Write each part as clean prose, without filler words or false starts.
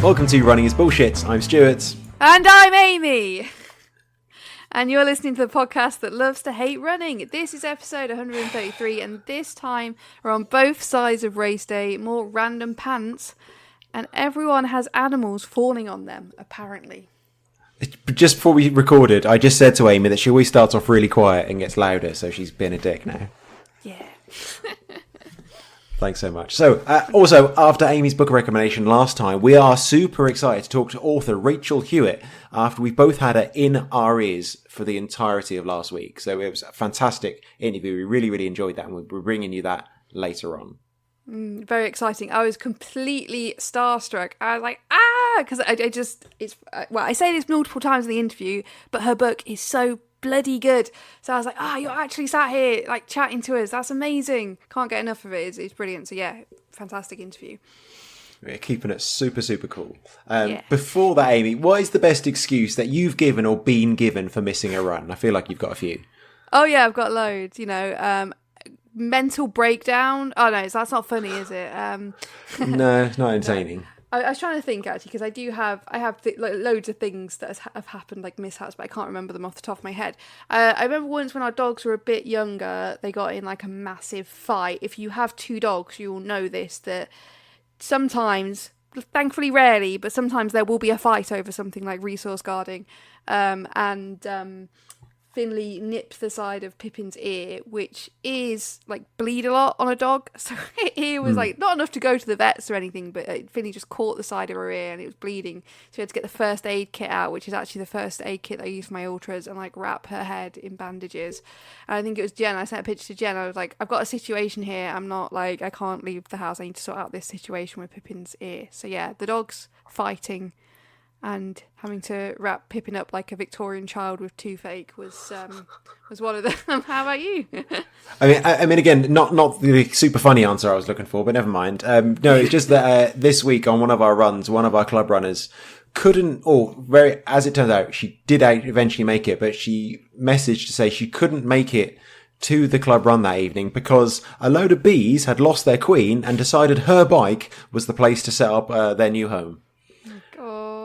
Welcome to Running is Bullshit. I'm Stewart. And I'm Amy. And you're listening to the podcast that loves to hate running. This is episode 133, and this time we're on both sides of race day, more random pants, and everyone has animals falling on them, apparently. Just before we recorded, I just said to Amy that she always starts off really quiet and gets louder, so she's been a dick now. Yeah. Thanks so much. So, also, after Amy's book recommendation last time, we are super excited to talk to author Rachel Hewitt after we both had her in our ears for the entirety of last week. So it was a fantastic interview. We really, really enjoyed that, and we're bringing you that later on. Very exciting. I was completely starstruck. I was like, because I say this multiple times in the interview, but her book is so bloody good. So I was like, you're actually sat here like chatting to us. That's amazing. Can't get enough of it. It's brilliant. So yeah, fantastic interview. We're keeping it super, super cool. Yeah. Before that, Amy, what is the best excuse that you've given or been given for missing a run? I feel like you've got a few. Oh yeah, I've got loads. Mental breakdown. Oh no, that's not funny, is it? No, it's not entertaining. I was trying to think actually, because I have loads of things that have happened, like mishaps, but I can't remember them off the top of my head. I remember once when our dogs were a bit younger, they got in like a massive fight. If you have two dogs, you will know this, that sometimes, thankfully rarely, but sometimes there will be a fight over something like resource guarding. Finley nipped the side of Pippin's ear, which is like bleed a lot on a dog. So her ear was like not enough to go to the vets or anything, but Finley just caught the side of her ear and it was bleeding. So we had to get the first aid kit out, which is actually the first aid kit I use for my ultras, and like wrap her head in bandages. And I think it was Jen. I sent a picture to Jen. I was like, I've got a situation here. I'm not like, I can't leave the house. I need to sort out this situation with Pippin's ear. So yeah, the dog's fighting and having to wrap Pippin up like a Victorian child with toothache was one of them. How about you? I mean, again, not the super funny answer I was looking for, but never mind. No, it's just that this week on one of our runs, one of our club runners as it turns out, she did eventually make it, but she messaged to say she couldn't make it to the club run that evening because a load of bees had lost their queen and decided her bike was the place to set up their new home.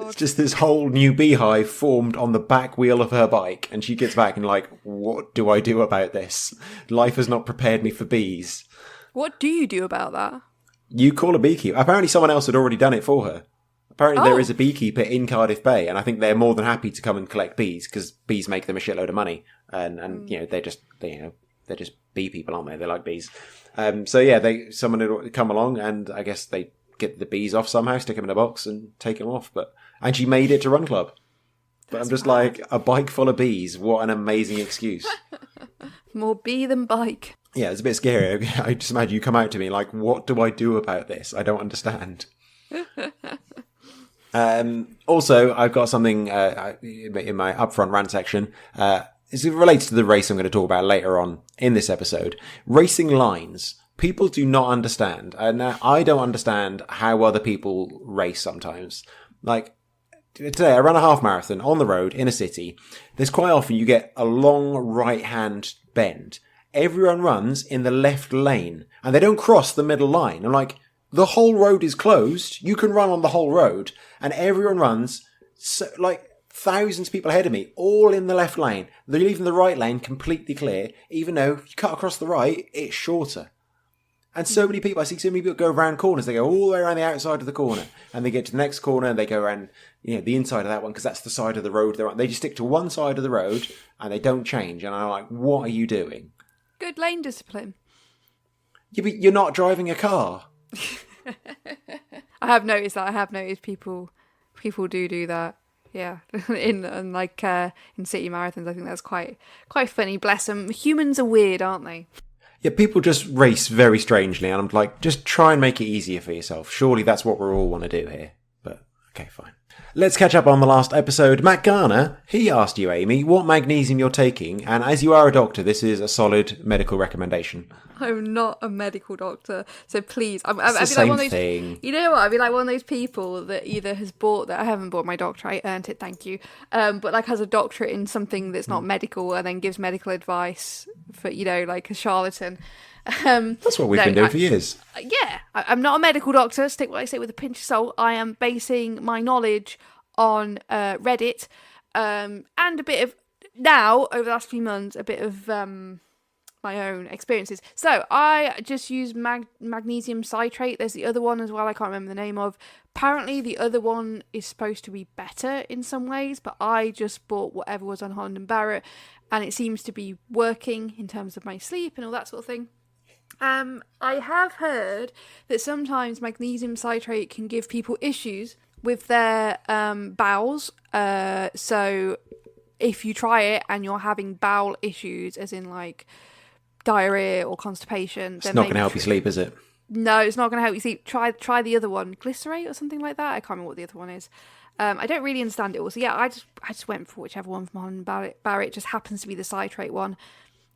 It's just this whole new beehive formed on the back wheel of her bike, and she gets back and like, what do I do about this? Life has not prepared me for bees. What do you do about that? You call a beekeeper. Apparently someone else had already done it for her. Apparently there is a beekeeper in Cardiff Bay, and I think they're more than happy to come and collect bees because bees make them a shitload of money, and they're just bee people, aren't they? They like bees. Someone had come along, and I guess they get the bees off somehow, stick them in a box, and take them off. And she made it to Run Club. But I'm just like, a bike full of bees. What an amazing excuse. More bee than bike. Yeah, it's a bit scary. I just imagine you come out to me like, what do I do about this? I don't understand. Also, I've got something in my upfront rant section. It relates to the race I'm going to talk about later on in this episode. Racing lines. People do not understand. And I don't understand how other people race sometimes. Like, today I ran a half marathon on the road in a city. There's quite often you get a long right-hand bend. Everyone runs in the left lane and they don't cross the middle line. I'm like, the whole road is closed. You can run on the whole road, and everyone runs thousands of people ahead of me, all in the left lane. They're leaving the right lane completely clear, even though if you cut across the right, it's shorter. And so many people, I see so many people go around corners. They go all the way around the outside of the corner, and they get to the next corner, and they go around, the inside of that one because that's the side of the road they're on. They just stick to one side of the road, and they don't change. And I'm like, what are you doing? Good lane discipline. Yeah, but you're not driving a car. I have noticed that. I have noticed people do that. Yeah, in city marathons, I think that's quite funny. Bless them. Humans are weird, aren't they? Yeah, people just race very strangely, and I'm like, just try and make it easier for yourself. Surely that's what we all want to do here. But, okay, fine. Let's catch up on the last episode. Matt Garner, he asked you, Amy, what magnesium you're taking, and as you are a doctor, this is a solid medical recommendation. I'm not a medical doctor, so please. It's the same thing. You know what? I'd be like one of those people that either has bought that. I haven't bought my doctorate. I earned it, thank you. But like has a doctorate in something that's not medical, and then gives medical advice for like a charlatan. That's what we've been doing for years. Yeah, I'm not a medical doctor. So take what I say with a pinch of salt. I am basing my knowledge on Reddit and a bit of now over the last few months, a bit of my own experiences. So I just use magnesium citrate. There's the other one as well. I can't remember the name of. Apparently, the other one is supposed to be better in some ways, but I just bought whatever was on Holland and Barrett, and it seems to be working in terms of my sleep and all that sort of thing. I have heard that sometimes magnesium citrate can give people issues with their bowels. So if you try it and you're having bowel issues, as in like diarrhea or constipation, it's not going to help you sleep, is it? No, it's not going to help you sleep. Try the other one, glycerate or something like that. I can't remember what the other one is. I don't really understand it all. So yeah, I just went for whichever one from Holland and Barrett. Just happens to be the citrate one.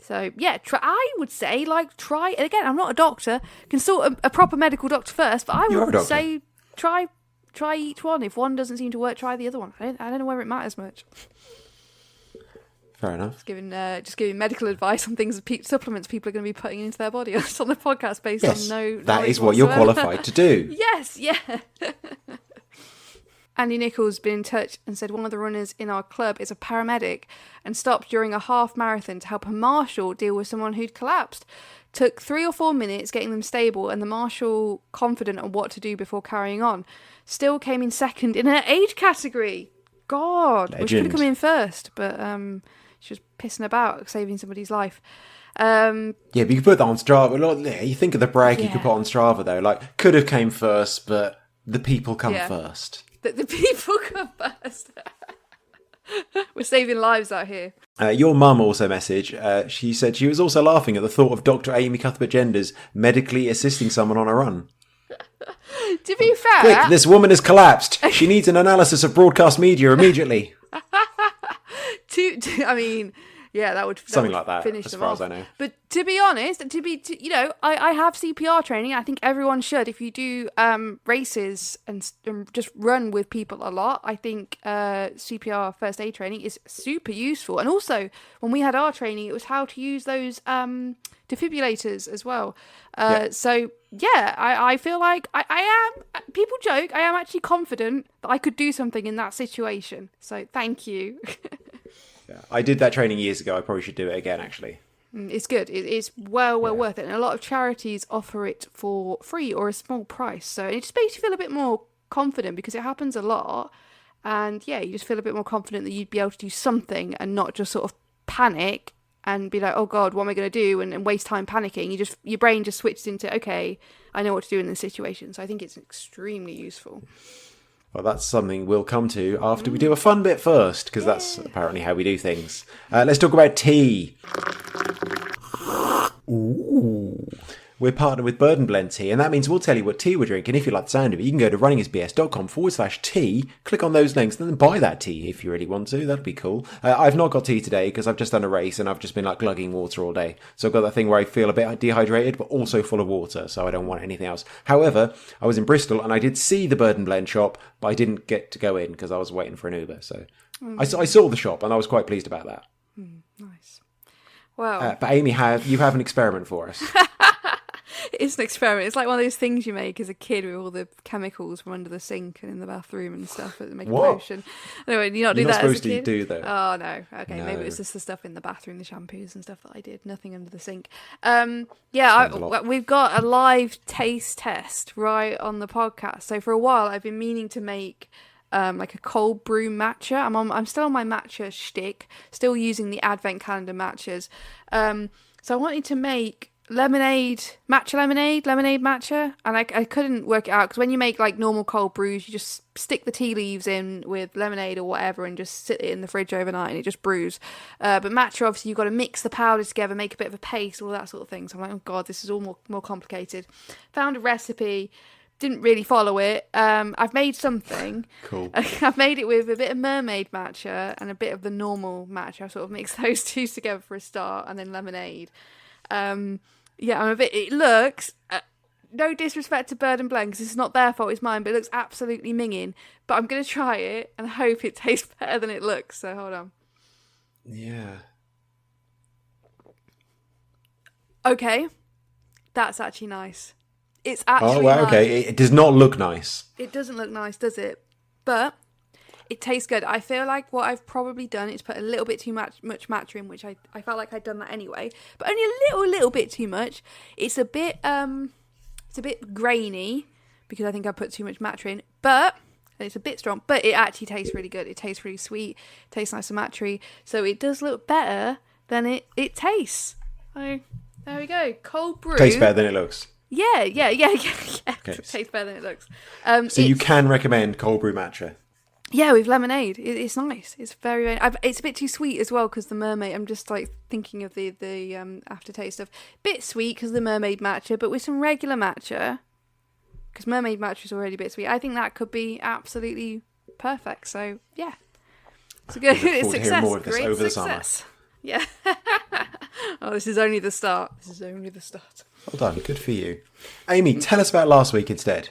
So yeah, I would say try. Again, I'm not a doctor. Consult a proper medical doctor first. But I would say try each one. If one doesn't seem to work, try the other one. I don't know whether it matters much. Fair enough. Just giving medical advice on things, supplements people are going to be putting into their body on the podcast based on no. That is what you're qualified to do. Yes, yeah. Andy Nichols been in touch and said one of the runners in our club is a paramedic and stopped during a half marathon to help a marshal deal with someone who'd collapsed. Took 3 or 4 minutes getting them stable and the marshal confident on what to do before carrying on. Still came in second in her age category. God, we should have come in first, but she was pissing about saving somebody's life. Yeah, but you could put that on Strava. You think of the break you could put on Strava though. Could have came first, but the people come first. The people come first. We're saving lives out here. Your mum also messaged. She said she was also laughing at the thought of Dr. Amy Cuthbert-Genders medically assisting someone on a run. To be fair... Quick, this woman has collapsed. She needs an analysis of broadcast media immediately. I mean... Yeah, that would something like that, finish as them far off. as I know. But to be honest, I have CPR training. I think everyone should. If you do races and just run with people a lot, I think CPR first aid training is super useful. And also, when we had our training, it was how to use those defibrillators as well. So yeah, I feel like I am. People joke. I am actually confident that I could do something in that situation. So thank you. Yeah, I did that training years ago. I probably should do it again, actually. It's good. It's well worth it. And a lot of charities offer it for free or a small price. So it just makes you feel a bit more confident because it happens a lot. And yeah, you just feel a bit more confident that you'd be able to do something and not just sort of panic and be like, oh God, what am I going to do? And waste time panicking. Your brain just switches into, okay, I know what to do in this situation. So I think it's extremely useful. Well, that's something we'll come to after we do a fun bit first, because that's apparently how we do things. Let's talk about tea. Ooh. We're partnered with Bird and Blend Tea, and that means we'll tell you what tea we're drinking. If you like the sound of it, you can go to runningisbs.com/tea, click on those links, and then buy that tea if you really want to. That'd be cool. I've not got tea today because I've just done a race and I've just been glugging water all day. So I've got that thing where I feel a bit dehydrated, but also full of water, so I don't want anything else. However, I was in Bristol and I did see the Bird and Blend shop, but I didn't get to go in because I was waiting for an Uber. So I saw the shop and I was quite pleased about that. Nice. Well, but Amy, you have an experiment for us. It's an experiment. It's like one of those things you make as a kid with all the chemicals from under the sink and in the bathroom and stuff that make a potion. Anyway, you not do that as a kid? You're not supposed to do though. Oh no. Okay, no. Maybe it was just the stuff in the bathroom, the shampoos and stuff that I did. Nothing under the sink. We've got a live taste test right on the podcast. So for a while, I've been meaning to make a cold brew matcha. I'm still on my matcha shtick, still using the advent calendar matchas. So I wanted to make lemonade matcha, and I couldn't work it out because when you make normal cold brews, you just stick the tea leaves in with lemonade or whatever and just sit it in the fridge overnight and it just brews. But matcha, obviously, you've got to mix the powders together, make a bit of a paste, all that sort of thing. So I'm like, oh god, this is all more complicated. Found a recipe. Didn't really follow it. I've made something. Cool. I've made it with a bit of mermaid matcha and a bit of the normal matcha. I sort of mixed those two together for a start, and then lemonade. It looks, no disrespect to Bird and Blend, because it's not their fault, it's mine, but it looks absolutely minging. But I'm going to try it and hope it tastes better than it looks. So hold on. Yeah. Okay, that's actually nice. It's actually Oh, well, nice. okay. It does not look nice. It doesn't look nice, does it? But it tastes good. I feel like what I've probably done is put a little bit too much matcha in, which I felt like I'd done that anyway, but only a little bit too much. It's a bit grainy because I think I put too much matcha in, but it's a bit strong. But it actually tastes really good. It tastes really sweet. It tastes nice and matcha, so it does look better than it tastes. So there we go. Cold brew Tastes better than it looks. Yeah. Okay. It tastes better than it looks. So you can recommend cold brew matcha. Yeah, with lemonade. It's nice. It's very. It's a bit too sweet as well because the mermaid. I'm just like thinking of the aftertaste of bit sweet because the mermaid matcha, but with some regular matcha, because mermaid matcha is already a bit sweet. I think that could be absolutely perfect. So yeah, it's a good success. More of this Great over success. The summer. Yeah. Oh, this is only the start. Well done. Good for you, Amy. Tell us about last week instead.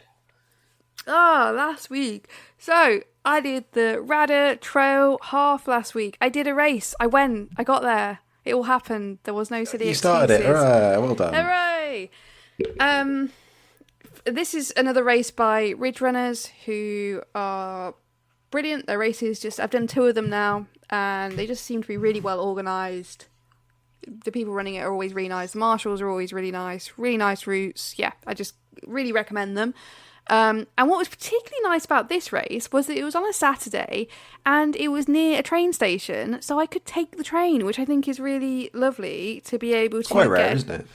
Last week. So I did the Radda Trail half last week. I did a race. I went. I got there. It all happened. There was no silly excuses. You started it. Hooray. Well done. Hooray! This is another race by Ridge Runners who are brilliant. Their races I've done 2 of them now, and they just seem to be really well organised. The people running it are always really nice. The marshals are always really nice routes. Yeah, I just really recommend them. And what was particularly nice about this race was that it was on a Saturday and it was near a train station, so I could take the train, which I think is really lovely to be able to quite rare, isn't it?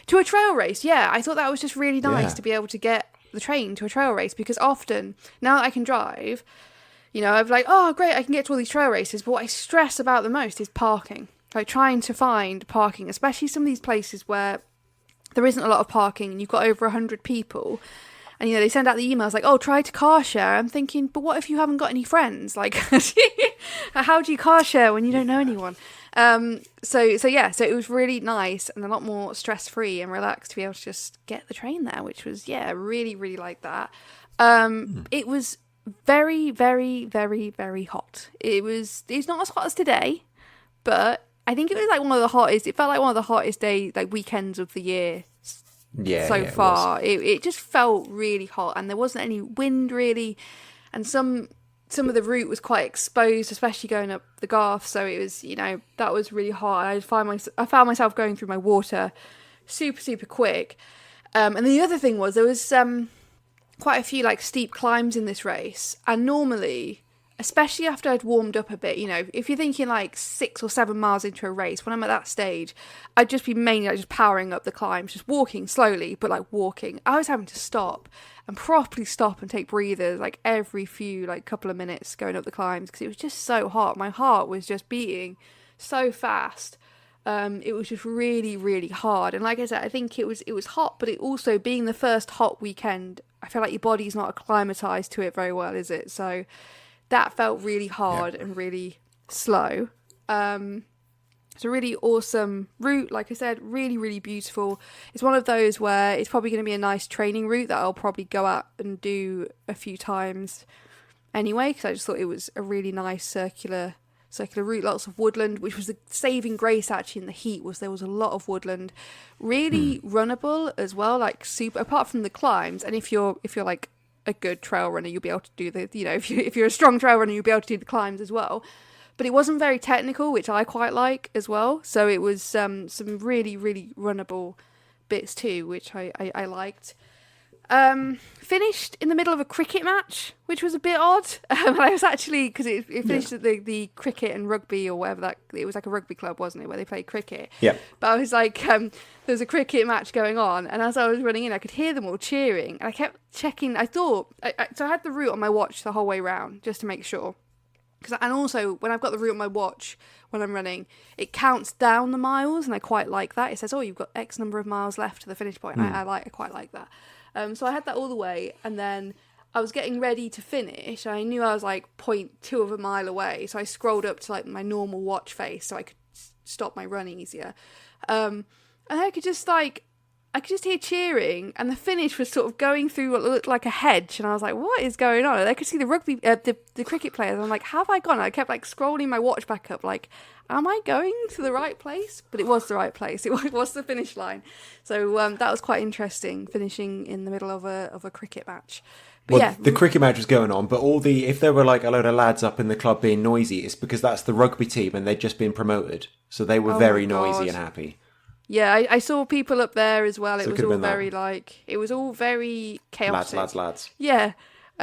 To a trail race. Yeah, I thought that was just really nice to be able to get the train to a trail race, because often now that I can drive, I'm like, oh great, I can get to all these trail races, but what I stress about the most is parking. Like trying to find parking, especially some of these places where there isn't a lot of parking and you've got over 100 people. And, they send out the emails like, oh, try to car share. I'm thinking, but what if you haven't got any friends? Like, how do you car share when you don't know anyone? So it was really nice and a lot more stress-free and relaxed to be able to just get the train there, which was, really, really like that. It was very, very, very, very hot. It's not as hot as today, but I think it was like it felt like one of the hottest weekends of the year. So far it just felt really hot, and there wasn't any wind really, and some of the route was quite exposed, especially going up the Garth, so it was that was really hot. I found myself going through my water super quick, and the other thing was there was quite a few steep climbs in this race, and normally, especially after I'd warmed up a bit, if you're thinking 6 or 7 miles into a race, when I'm at that stage, I'd just be mainly just powering up the climbs, just walking slowly, but walking. I was having to stop and properly stop and take breathers every few couple of minutes going up the climbs, because it was just so hot. My heart was just beating so fast. It was just really, really hard. And like I said, I think it was hot, but it also, being the first hot weekend, I feel like your body's not acclimatized to it very well, is it? So that felt really hard and really slow. It's a really awesome route. Like I said, really, really beautiful. It's one of those where it's probably going to be a nice training route that I'll probably go out and do a few times anyway, because I just thought it was a really nice circular route, lots of woodland, which was the saving grace actually in the heat, was there was a lot of woodland, really runnable as well, super, apart from the climbs. And if you're a good trail runner, you'll be able to do the, if you're a strong trail runner, you'll be able to do the climbs as well. But it wasn't very technical, which I quite like as well. So it was some really, really runnable bits too, which I liked. Finished in the middle of a cricket match, which was a bit odd. I was actually, because it finished at the cricket and rugby or whatever it was, a rugby club, wasn't it, where they played cricket? Yeah. But I was there was a cricket match going on, and as I was running in, I could hear them all cheering, and I kept checking. I thought, so I had the route on my watch the whole way round just to make sure. And also, when I've got the route on my watch when I'm running, it counts down the miles, and I quite like that. It says, oh, you've got X number of miles left to the finish point. I quite like that. So I had that all the way, and then I was getting ready to finish. I knew I was 0.2 of a mile away, so I scrolled up to my normal watch face so I could stop my run easier. And I could just I could just hear cheering, and the finish was sort of going through what looked like a hedge, and I was like, what is going on? And I could see the the cricket players, and I'm like, how have I gone? And I kept like scrolling my watch back up, like, am I going to the right place? But it was the right place. It was the finish line. So that was quite interesting, finishing in the middle of a cricket match. But well, the cricket match was going on, but if there were like a load of lads up in the club being noisy, it's because that's the rugby team and they'd just been promoted. So they were very noisy and happy. Yeah, I saw people up there as well. It was all very it was all very chaotic. Lads. Yeah.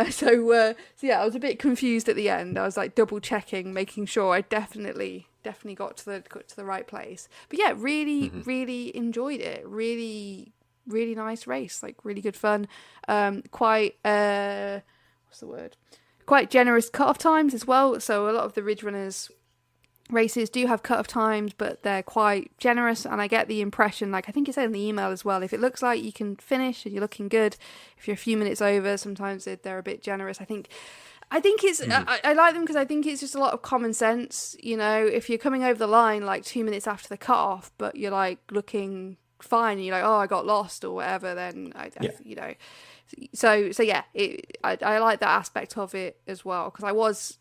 So yeah, I was a bit confused at the end. I was like double checking, making sure I definitely got to the right place. But yeah, really enjoyed it. Really nice race, like really good fun. Quite what's the word? Quite generous cut-off times as well. So a lot of the Ridge Runners races do have cut-off times, but they're quite generous, and I get the impression, like I think it said in the email as well, if it looks like you can finish and you're looking good, if you're a few minutes over, sometimes they're a bit generous. I think it's I like them because I think it's just a lot of common sense. You know, if you're coming over the line like 2 minutes after the cut-off, but you're like looking fine and you're like, oh, I got lost or whatever, then you know, so yeah, I like that aspect of it as well, because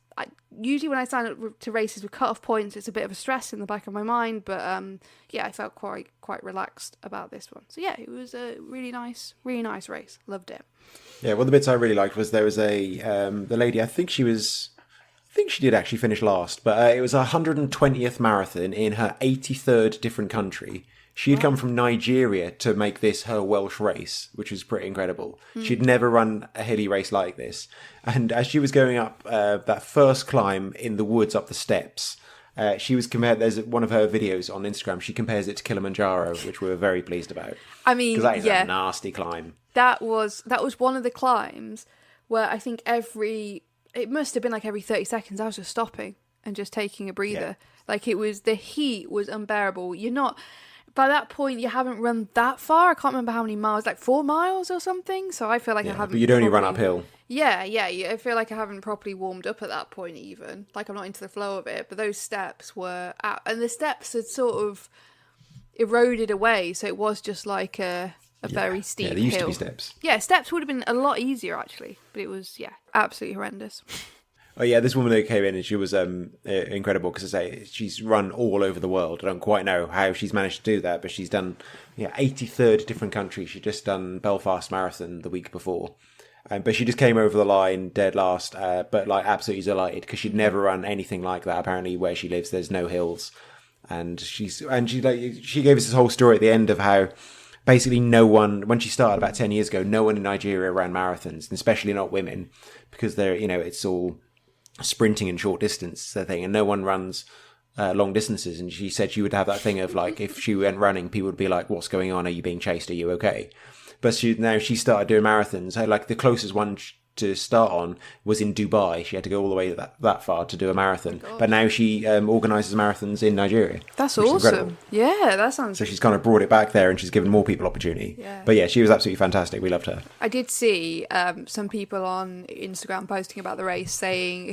usually when I sign up to races with cut-off points, it's a bit of a stress in the back of my mind, but yeah, I felt quite relaxed about this one. So yeah, it was a really nice race. Loved it. Yeah, one of the bits I really liked was there was the lady, I think she did actually finish last, but it was a 120th marathon in her 83rd different country. She had come from Nigeria to make this her Welsh race, which was pretty incredible. She'd never run a hilly race like this. And as she was going up that first climb in the woods up the steps, she was compared. There's one of her videos on Instagram. She compares it to Kilimanjaro, which we were very pleased about. I mean, because that is a nasty climb. That was one of the climbs where I think it must have been like every 30 seconds I was just stopping and just taking a breather. Yeah. Like the heat was unbearable. By that point, you haven't run that far. I can't remember how many miles, like 4 miles or something. So I feel like I haven't. But you'd only run uphill. Yeah. I feel like I haven't properly warmed up at that point even. Like I'm not into the flow of it. But those steps were out. And the steps had sort of eroded away. So it was just like a very steep hill. Yeah, there used to be steps. Yeah, steps would have been a lot easier actually. But it was, absolutely horrendous. Oh yeah, this woman that came in and she was incredible, because I say she's run all over the world. I don't quite know how she's managed to do that, but she's done 83rd different countries. She'd just done Belfast Marathon the week before, but she just came over the line dead last, but like absolutely delighted because she'd never run anything like that. Apparently, where she lives, there's no hills, and she gave us this whole story at the end of how basically no one, when she started about 10 years ago, no one in Nigeria ran marathons, and especially not women, because they're it's all sprinting and short distance thing, and no one runs long distances. And she said she would have that thing of like, if she went running, people would be like, what's going on, are you being chased, are you okay? But she started doing marathons. Like the closest one to start on was in Dubai. She had to go all the way that far to do a marathon. But now she organises marathons in Nigeria. That's awesome. Yeah, that sounds... So she's kind of brought it back there and she's given more people opportunity. Yeah. But yeah, she was absolutely fantastic. We loved her. I did see some people on Instagram posting about the race saying,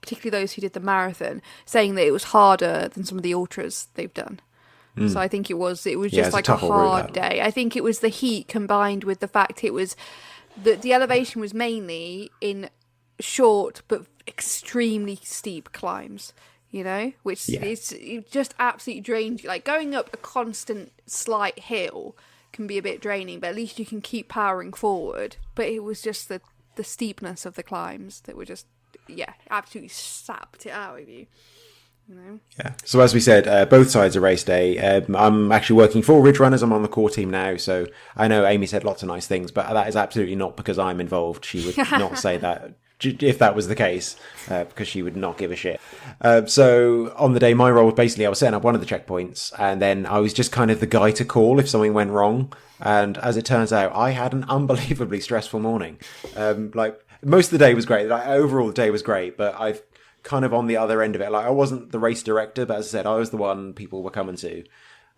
particularly those who did the marathon, saying that it was harder than some of the ultras they've done. So I think it was just like a hard day. I think it was the heat combined with the fact it was... The elevation was mainly in short but extremely steep climbs, which is just absolutely drains you. Like going up a constant slight hill can be a bit draining, but at least you can keep powering forward. But it was just the steepness of the climbs that were just, absolutely sapped it out of you. Yeah. So as we said, both sides of race day. I'm actually working for Ridge Runners. I'm on the core team now, so I know Amy said lots of nice things, but that is absolutely not because I'm involved. She would not say that if that was the case, because she would not give a shit. So on the day, my role was basically I was setting up one of the checkpoints, and then I was just kind of the guy to call if something went wrong. And as it turns out, I had an unbelievably stressful morning. Like most of the day was great. Like, overall, the day was great, but I've kind of on the other end of it. Like I wasn't the race director, but as I said, I was the one people were coming to.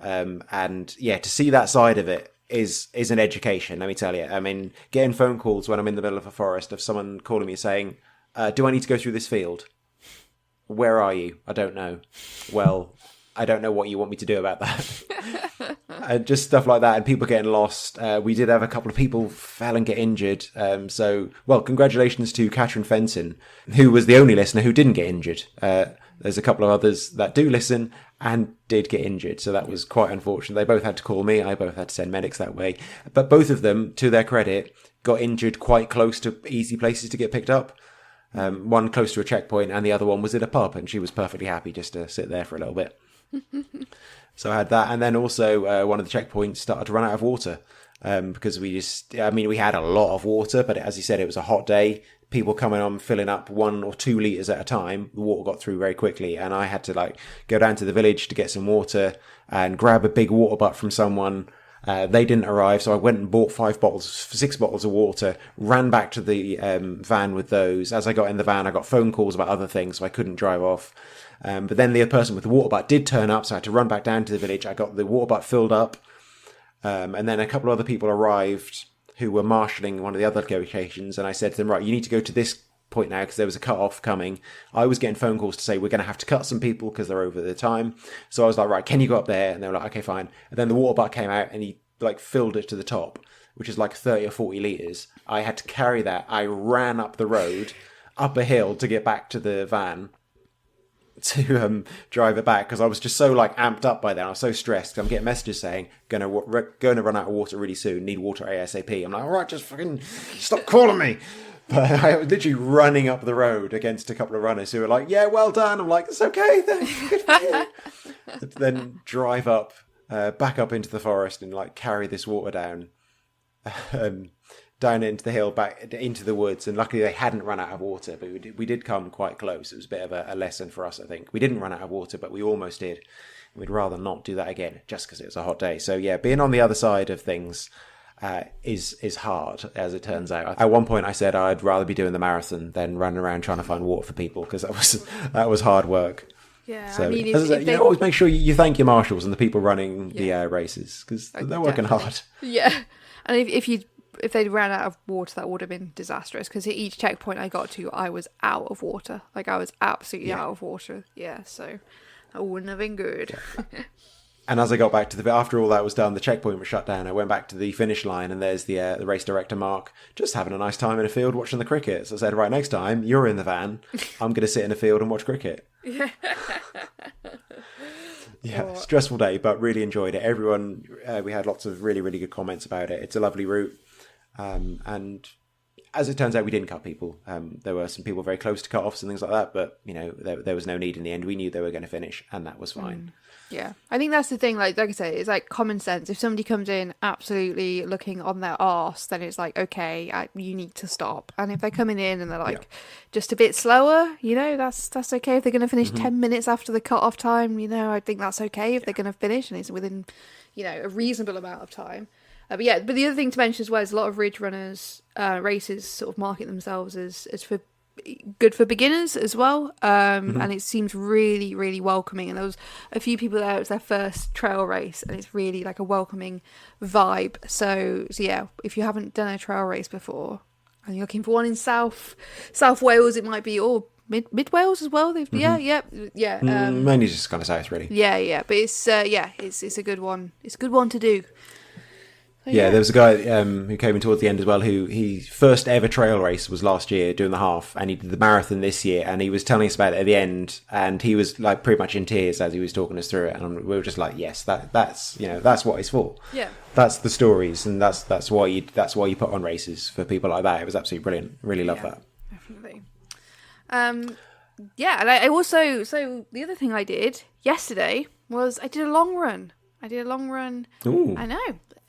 And to see that side of it is an education, let me tell you. I mean, getting phone calls when I'm in the middle of a forest of someone calling me saying, do I need to go through this field? Where are you? I don't know. Well, I don't know what you want me to do about that. Just stuff like that, and people getting lost. We did have a couple of people fell and get injured. Congratulations to Catherine Fenton, who was the only listener who didn't get injured. There's a couple of others that do listen and did get injured, so that was quite unfortunate. They both had to call me. I both had to send medics that way. But both of them, to their credit, got injured quite close to easy places to get picked up. One close to a checkpoint, and the other one was at a pub, and she was perfectly happy just to sit there for a little bit. So I had that, and then also one of the checkpoints started to run out of water because we had a lot of water, but as you said, it was a hot day. People coming on filling up 1 or 2 litres at a time. The water got through very quickly, and I had to go down to the village to get some water and grab a big water butt from someone. They didn't arrive, so I went and bought 6 bottles of water, ran back to the van with those. As I got in the van, I got phone calls about other things, so I couldn't drive off. But then the person with the water butt did turn up, so I had to run back down to the village. I got the water butt filled up, and then a couple of other people arrived who were marshalling one of the other locations, and I said to them, right, you need to go to this point now because there was a cut-off coming. I was getting phone calls to say we're going to have to cut some people because they're over the time. So I was like, right, can you go up there? And they were like, okay, fine. And then the water butt came out and he filled it to the top, which is 30 or 40 litres. I had to carry that. I ran up the road, up a hill to get back to the van to drive it back because I was just so amped up by then. I was so stressed. I'm getting messages saying going to run out of water really soon. Need water ASAP. I'm like, all right, just fucking stop calling me. But I was literally running up the road against a couple of runners who were like, yeah, well done. I'm like, it's okay. Good for you. Then drive up, back up into the forest and carry this water down. Down into the hill, back into the woods, and luckily they hadn't run out of water, but we did come quite close. It was a bit of a lesson for us, I think. We didn't run out of water, but we almost did. We'd rather not do that again, just because it was a hot day. So yeah, being on the other side of things is hard, as it turns out. At one point I said I'd rather be doing the marathon than running around trying to find water for people, because that was hard work. Yeah, so, I mean, if always make sure you thank your marshals and the people running the races, because they're working hard. Yeah, and if they'd ran out of water, that would have been disastrous, because at each checkpoint I got to, I was out of water. I was absolutely out of water. Yeah, so that wouldn't have been good. Yeah. And as I got back to after all that was done, the checkpoint was shut down. I went back to the finish line, and there's the race director, Mark, just having a nice time in a field watching the cricket. So I said, right, next time you're in the van, I'm going to sit in a field and watch cricket. Yeah, stressful day, but really enjoyed it. Everyone, we had lots of really, really good comments about it. It's a lovely route. And as it turns out, we didn't cut people. There were some people very close to cut-offs and things like that, but there was no need in the end. We knew they were going to finish, and that was fine. Yeah, I think that's the thing. Like I say, it's common sense. If somebody comes in absolutely looking on their arse, then it's okay, you need to stop. And if they're coming in and they're just a bit slower, that's okay. If they're going to finish 10 minutes after the cut-off time, I think that's okay if they're going to finish and it's within, a reasonable amount of time. But the other thing to mention as well is a lot of ridge runners races sort of market themselves as for good for beginners as well, and it seems really, really welcoming. And there was a few people there. It was their first trail race, and it's really a welcoming vibe. So yeah, if you haven't done a trail race before and you're looking for one in South Wales, it might be, or Mid Wales as well. Mainly just kind of south, really. But it's a good one. It's a good one to do. So, there was a guy who came in towards the end as well, who his first ever trail race was last year doing the half, and he did the marathon this year, and he was telling us about it at the end, and he was pretty much in tears as he was talking us through it, and we were just like, yes, that's what it's for. Yeah, that's the stories, and that's why you put on races for people like that. It was absolutely brilliant. Really love that. Definitely. And I also, so the other thing I did yesterday was I did a long run. Ooh. I know.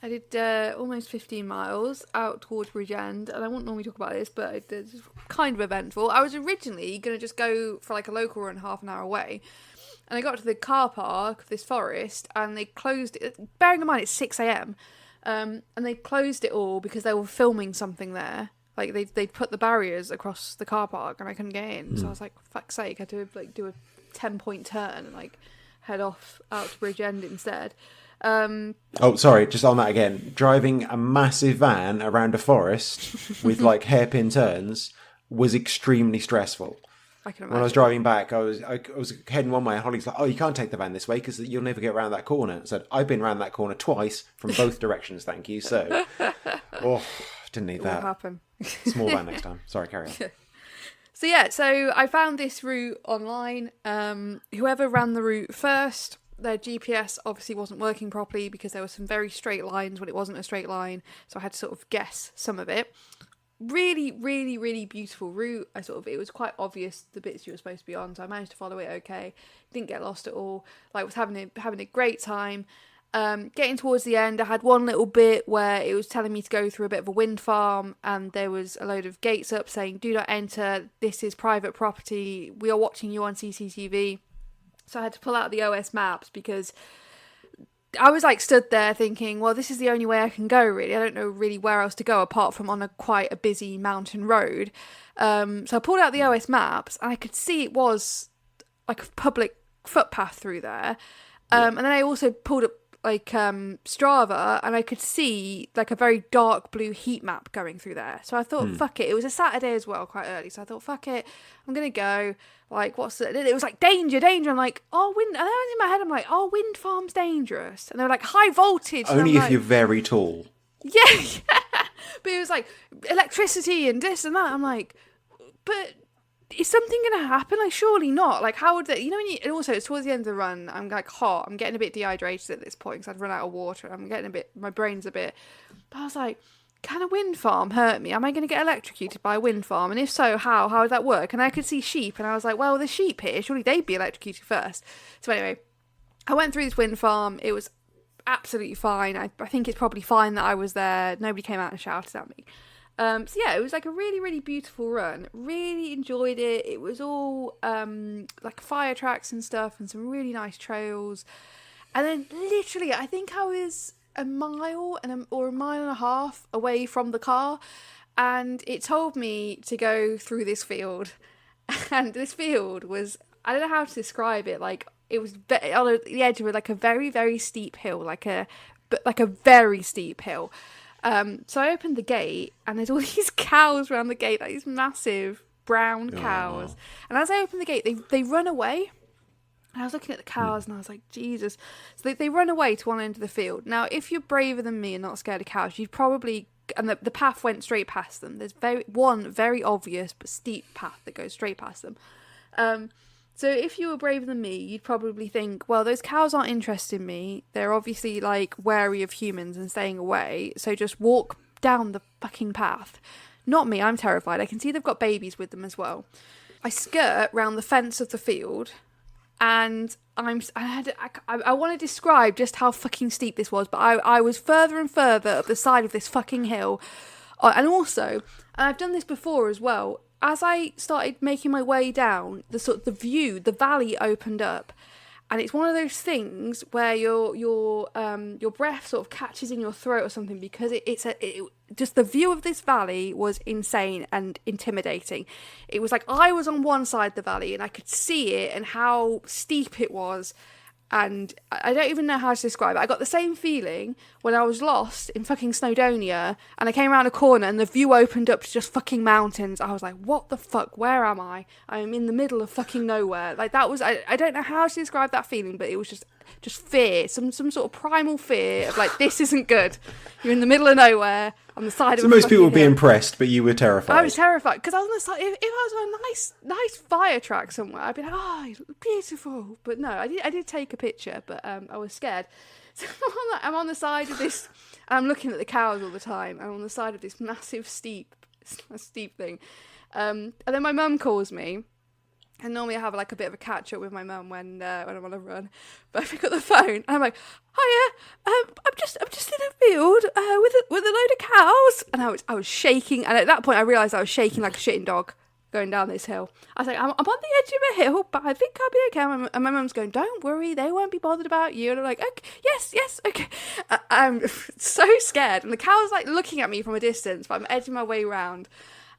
I did almost 15 miles out towards Bridgend, and I won't normally talk about this, but it's kind of eventful. I was originally going to just go for a local run half an hour away, and I got to the car park of this forest, and they closed it, bearing in mind it's 6 a.m, and they closed it all because they were filming something there. They put the barriers across the car park, and I couldn't get in, so I was like, for fuck's sake, I had to do a 10-point turn and head off out to Bridgend instead. Sorry, just on that again. Driving a massive van around a forest with hairpin turns was extremely stressful. I can imagine. When I was driving back, I was heading one way, and Holly's like, "Oh, you can't take the van this way because you'll never get around that corner." I said, "I've been around that corner twice from both directions, thank you." So, didn't need that. Will happen. Small van next time. Sorry, carry on. So I found this route online. Whoever ran the route first, their GPS obviously wasn't working properly because there were some very straight lines when it wasn't a straight line. So I had to sort of guess some of it. Really, really, really beautiful route. It was quite obvious the bits you were supposed to be on, so I managed to follow it okay. Didn't get lost at all. Was having a great time. Getting towards the end, I had one little bit where it was telling me to go through a bit of a wind farm, and there was a load of gates up saying, "Do not enter. This is private property. We are watching you on CCTV." So I had to pull out the OS maps because I was stood there thinking, well, this is the only way I can go, really. I don't know really where else to go apart from on quite a busy mountain road. So I pulled out the OS maps and I could see it was like a public footpath through there. And then I also pulled up Strava, and I could see a very dark blue heat map going through there. So I thought, fuck it. It was a Saturday as well, quite early. So I thought, fuck it. I'm going to go. What's it? It was danger. I'm like, oh, wind. And I was in my head, I'm like, oh, wind farm's dangerous. And they were like, high voltage. Only if you're very tall. Yeah. But it was electricity and this and that. I'm like, but is something going to happen? Surely not. How would they, and also it's towards the end of the run, I'm hot, I'm getting a bit dehydrated at this point because I'd run out of water, I'm getting my brain's a bit, but I was like, can a wind farm hurt me? Am I going to get electrocuted by a wind farm? And if so, how would that work? And I could see sheep, and I was like, well, there's sheep here, surely they'd be electrocuted first. So anyway, I went through this wind farm. It was absolutely fine. I think it's probably fine that I was there. Nobody came out and shouted at me. It was a really, really beautiful run. Really enjoyed it. It was all fire tracks and stuff and some really nice trails. And then literally, I think I was a mile or a mile and a half away from the car, and it told me to go through this field. And this field was, I don't know how to describe it. It was on the edge of a very, very steep hill, like a very steep hill. So I opened the gate, and there's all these cows around the gate, these massive brown cows. Oh. And as I opened the gate, they run away. And I was looking at the cows, and I was like, Jesus. So they run away to one end of the field. Now, if you're braver than me and not scared of cows, you'd probably... And the path went straight past them. There's one very obvious but steep path that goes straight past them. So if you were braver than me, you'd probably think, well, those cows aren't interested in me. They're obviously wary of humans and staying away. So just walk down the fucking path. Not me, I'm terrified. I can see they've got babies with them as well. I skirt round the fence of the field, and I want to describe just how fucking steep this was, but I was further and further up the side of this fucking hill. And also, and I've done this before as well, as I started making my way down, the valley opened up, and it's one of those things where your breath sort of catches in your throat or something, because just the view of this valley was insane and intimidating. It was I was on one side of the valley and I could see it and how steep it was. And I don't even know how to describe it. I got the same feeling when I was lost in fucking Snowdonia and I came around a corner and the view opened up to just fucking mountains. I was like, what the fuck? Where am I? I'm in the middle of fucking nowhere. That was... I don't know how to describe that feeling, but it was just fear. Some sort of primal fear of this isn't good. You're in the middle of nowhere on the side of a So most people would be hill. impressed, but you were terrified. I was terrified because I was on the side. If I was on a nice fire track somewhere, I'd be like, oh, beautiful. But no, I did take a picture, but I was scared. So I'm on the side of this, and I'm looking at the cows all the time. I'm on the side of this massive steep thing, and then my mum calls me. And normally I have a bit of a catch up with my mum when I'm on a run, but I pick up the phone and I'm like, "Hiya, I'm just in a field with a load of cows," and I was shaking, and at that point I realised I was shaking like a shitting dog going down this hill. I was like, I'm on the edge of a hill, but I think I'll be okay. And my mum's going, "Don't worry, they won't be bothered about you." And I'm like, "Okay, yes, okay." I'm so scared, and the cow's looking at me from a distance, but I'm edging my way round.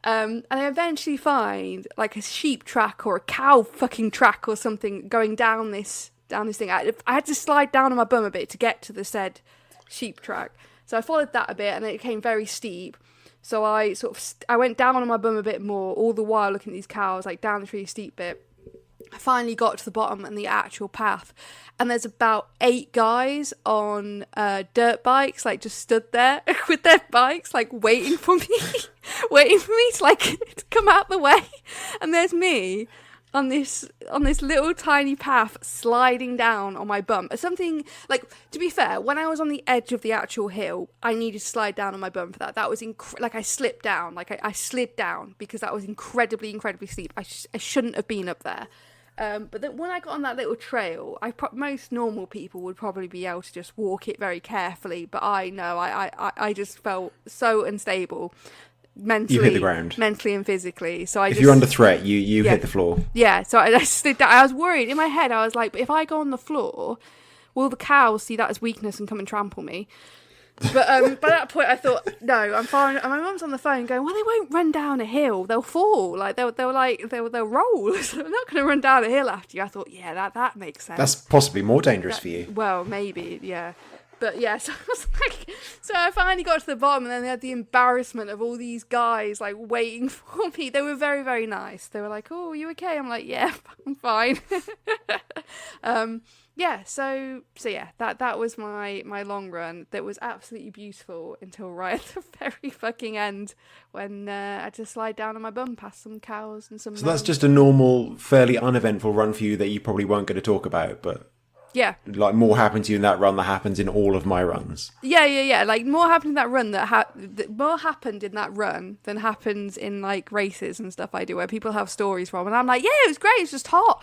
And I eventually find a sheep track or a cow fucking track or something going down this thing. I had to slide down on my bum a bit to get to the said sheep track. So I followed that a bit, and it became very steep. So I I went down on my bum a bit more, all the while looking at these cows, like down the really steep bit. I finally got to the bottom and the actual path, and there's about 8 guys on dirt bikes, like just stood there with their bikes, like waiting for me, waiting for me to like to come out the way. And there's me on this little tiny path sliding down on my bum. Something like, to be fair, when I was on the edge of the actual hill, I needed to slide down on my bum for that. That was like I slipped down, like I slid down because that was incredibly steep. I shouldn't have been up there. But then when I got on that little trail, most normal people would probably be able to just walk it very carefully, but I just felt so unstable. Mentally, you hit the ground, mentally and physically. So if you're under threat, you hit the floor. Yeah, so I slid down. I was worried in my head. I was like, but if I go on the floor, will the cows see that as weakness and come and trample me? But by that point, I thought, no, I'm fine. And my mum's on the phone going, well, they won't run down a hill. They'll fall. Like they'll roll. So I'm not going to run down a hill after you. I thought, yeah, that makes sense. That's possibly more dangerous for you. Well, maybe, yeah. But yeah, so I was like, so I finally got to the bottom, and then they had the embarrassment of all these guys like waiting for me. They were very, very nice. They were like, "Oh, are you okay?" I'm like, "Yeah, I'm fine." Yeah, so yeah, that was my long run. That was absolutely beautiful until right at the very fucking end when I had to slide down on my bum past some cows and some. So that's just a normal, fairly uneventful run for you that you probably weren't going to talk about, but. Yeah. Like more happened to you in that run that happens in all of my runs. Yeah. Like more happened in that run more happened in that run than happens in like races and stuff I do where people have stories from, and I'm like, yeah, it was great, it's just hot.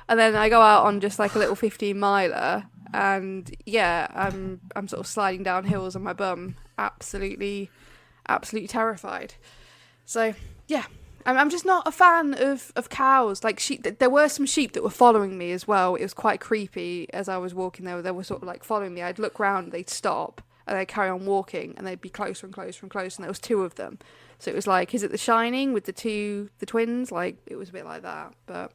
And then I go out on just like a little 15 miler, and yeah, I'm sort of sliding down hills on my bum, absolutely terrified. So yeah. I'm just not a fan of cows. Like sheep, there were some sheep that were following me as well. It was quite creepy as I was walking there. They were sort of like following me. I'd look round, they'd stop, and they'd carry on walking, and they'd be closer and closer and closer. And there was 2 of them. So it was like, is it The Shining with the twins? Like it was a bit like that. But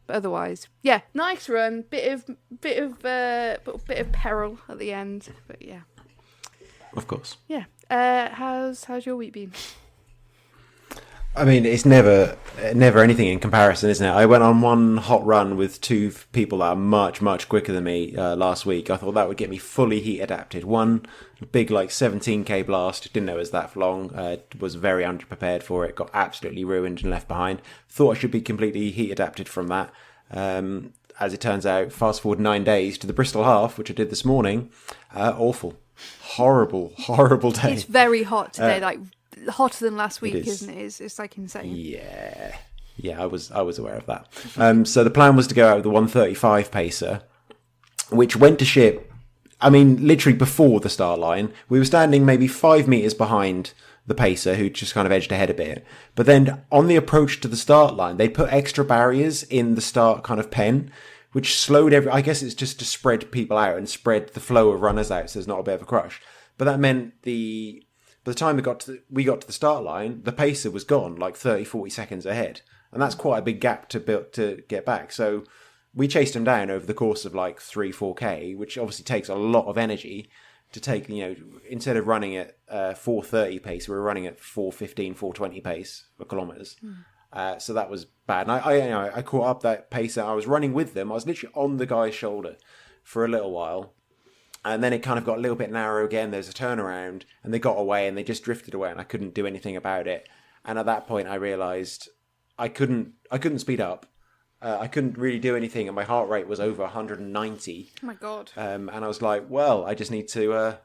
otherwise, yeah, nice run. Bit of peril at the end. But yeah, of course. Yeah. How's your week been? I mean, it's never anything in comparison, isn't it? I went on one hot run with 2 people that are much, much quicker than me last week. I thought that would get me fully heat adapted. One big, like, 17k blast. Didn't know it was that long. Was very underprepared for it. Got absolutely ruined and left behind. Thought I should be completely heat adapted from that. As it turns out, fast forward 9 days to the Bristol Half, which I did this morning. Awful. Horrible day. It's very hot today, like... hotter than last week, isn't it? It's like insane. Yeah, I was aware of that. So the plan was to go out with the 135 pacer, which went to ship, I mean, literally before the start line. We were standing maybe 5 meters behind the pacer, who just kind of edged ahead a bit. But then on the approach to the start line, they put extra barriers in the start kind of pen, which slowed I guess it's just to spread people out and spread the flow of runners out so there's not a bit of a crush. But that meant by the time we got to the start line, the pacer was gone, like 30, 40 seconds ahead. And that's quite a big gap to get back. So we chased him down over the course of like 3-4k, which obviously takes a lot of energy to take, instead of running at 4:30 pace, we were running at 4:15, 4:20 pace for kilometres. So that was bad. And I caught up that pacer. I was running with them. I was literally on the guy's shoulder for a little while. And then it kind of got a little bit narrow again. There's a turnaround, and they got away, and they just drifted away, and I couldn't do anything about it. And at that point, I realised I couldn't speed up. I couldn't really do anything, and my heart rate was over 190. Oh my God. And I was like, well, I just need to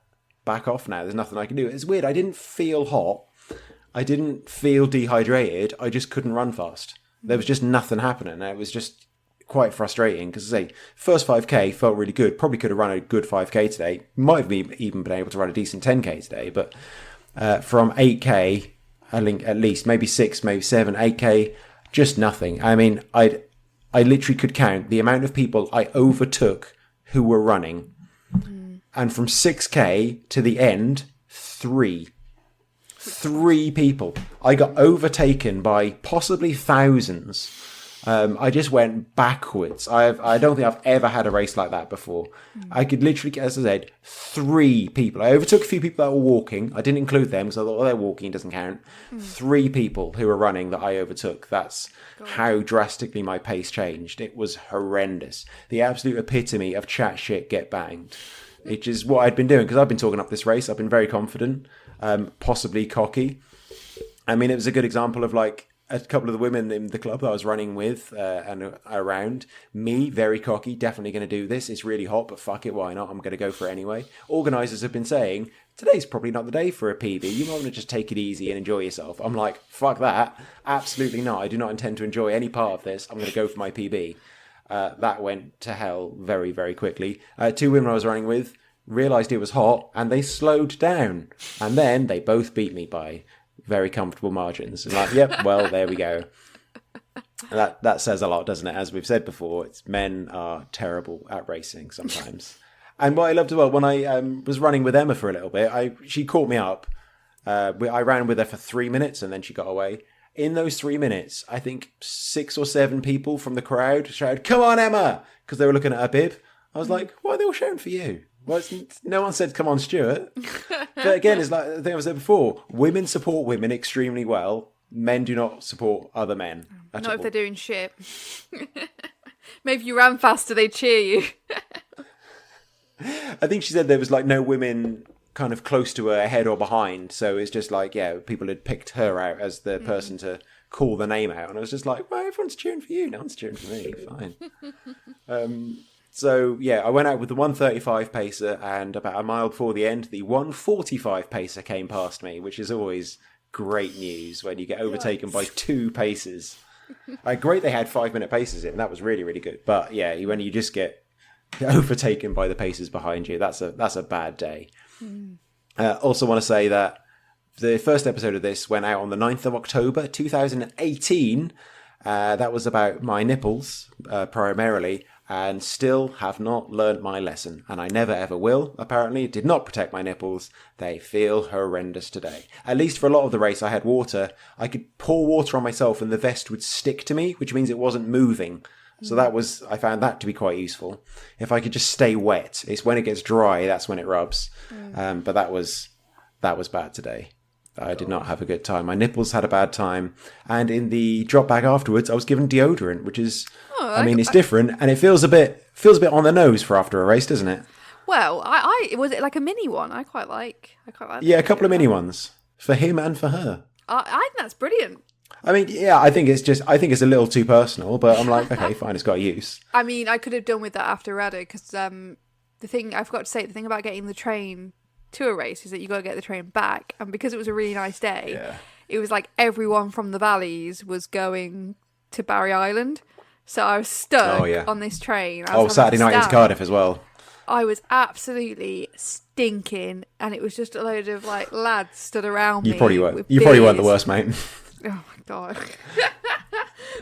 back off now. There's nothing I can do. It's weird. I didn't feel hot. I didn't feel dehydrated. I just couldn't run fast. There was just nothing happening. It was just quite frustrating because, I say, first 5k felt really good. Probably could have run a good 5k today. Might have even been able to run a decent 10k today. But from 8k, I think at least maybe 6, maybe 7, 8k, just nothing. I mean, I literally could count the amount of people I overtook who were running. And from 6k to the end, 3 people. I got overtaken by possibly thousands I just went backwards. I don't think I've ever had a race like that before. I could literally get, as I said, 3 people. I overtook a few people that were walking. I didn't include them because I thought, they're walking, doesn't count. 3 people who were running that I overtook. That's how drastically my pace changed. It was horrendous. The absolute epitome of chat shit, get banged. Which is what I'd been doing because I've been talking up this race. I've been very confident, possibly cocky. I mean, it was a good example of like, a couple of the women in the club that I was running with and around me, very cocky, definitely going to do this. It's really hot, but fuck it, why not? I'm going to go for it anyway. Organisers have been saying, today's probably not the day for a PB. You might want to just take it easy and enjoy yourself. I'm like, fuck that. Absolutely not. I do not intend to enjoy any part of this. I'm going to go for my PB. That went to hell very, very quickly. 2 women I was running with realised it was hot and they slowed down. And then they both beat me by very comfortable margins. And like, yep, well, there we go. That says a lot, doesn't it? As we've said before, men are terrible at racing sometimes. And what I loved as well, when I was running with Emma for a little bit, she caught me up. I ran with her for 3 minutes and then she got away. In those 3 minutes, I think 6 or 7 people from the crowd shouted, "Come on, Emma!" because they were looking at her bib. I was like, why are they all shouting for you? Well, no one said, "Come on, Stewart." But again, it's like the thing I said before. Women support women extremely well. Men do not support other men. Not if they're doing shit. Maybe if you ran faster, they'd cheer you. I think she said there was like no women kind of close to her, ahead or behind. So it's just like, yeah, people had picked her out as the person to call the name out. And I was just like, well, everyone's cheering for you. No one's cheering for me. Fine. So, yeah, I went out with the 135 pacer and about a mile before the end, the 145 pacer came past me, which is always great news when you get overtaken by 2 pacers. Great they had 5-minute paces in. That was really, really good. But, yeah, when you just get overtaken by the pacers behind you, that's a bad day. Also want to say that the first episode of this went out on the 9th of October, 2018. That was about my nipples, primarily. And still have not learnt my lesson. And I never ever will, apparently. It did not protect my nipples. They feel horrendous today. At least for a lot of the race, I had water. I could pour water on myself and the vest would stick to me, which means it wasn't moving. So I found that to be quite useful. If I could just stay wet, it's when it gets dry, that's when it rubs. But that was bad today. I did not have a good time. My nipples had a bad time. And in the drop bag afterwards, I was given deodorant, which is, it's different. And it feels a bit on the nose for after a race, doesn't it? Well, I was it like a mini one? I quite like. Yeah, a couple of mini ones for him and for her. I think that's brilliant. I mean, yeah, I think it's a little too personal, but I'm like, okay, fine, it's got use. I mean, I could have done with that after Rado because the thing I forgot to say, the thing about getting the train to a race is that you got to get the train back, and because it was a really nice day, it was like everyone from the valleys was going to Barry Island, so I was stuck on this train. Saturday night into Cardiff as well. I was absolutely stinking, and it was just a load of like lads stood around me. You probably weren't the worst, mate. Oh my god.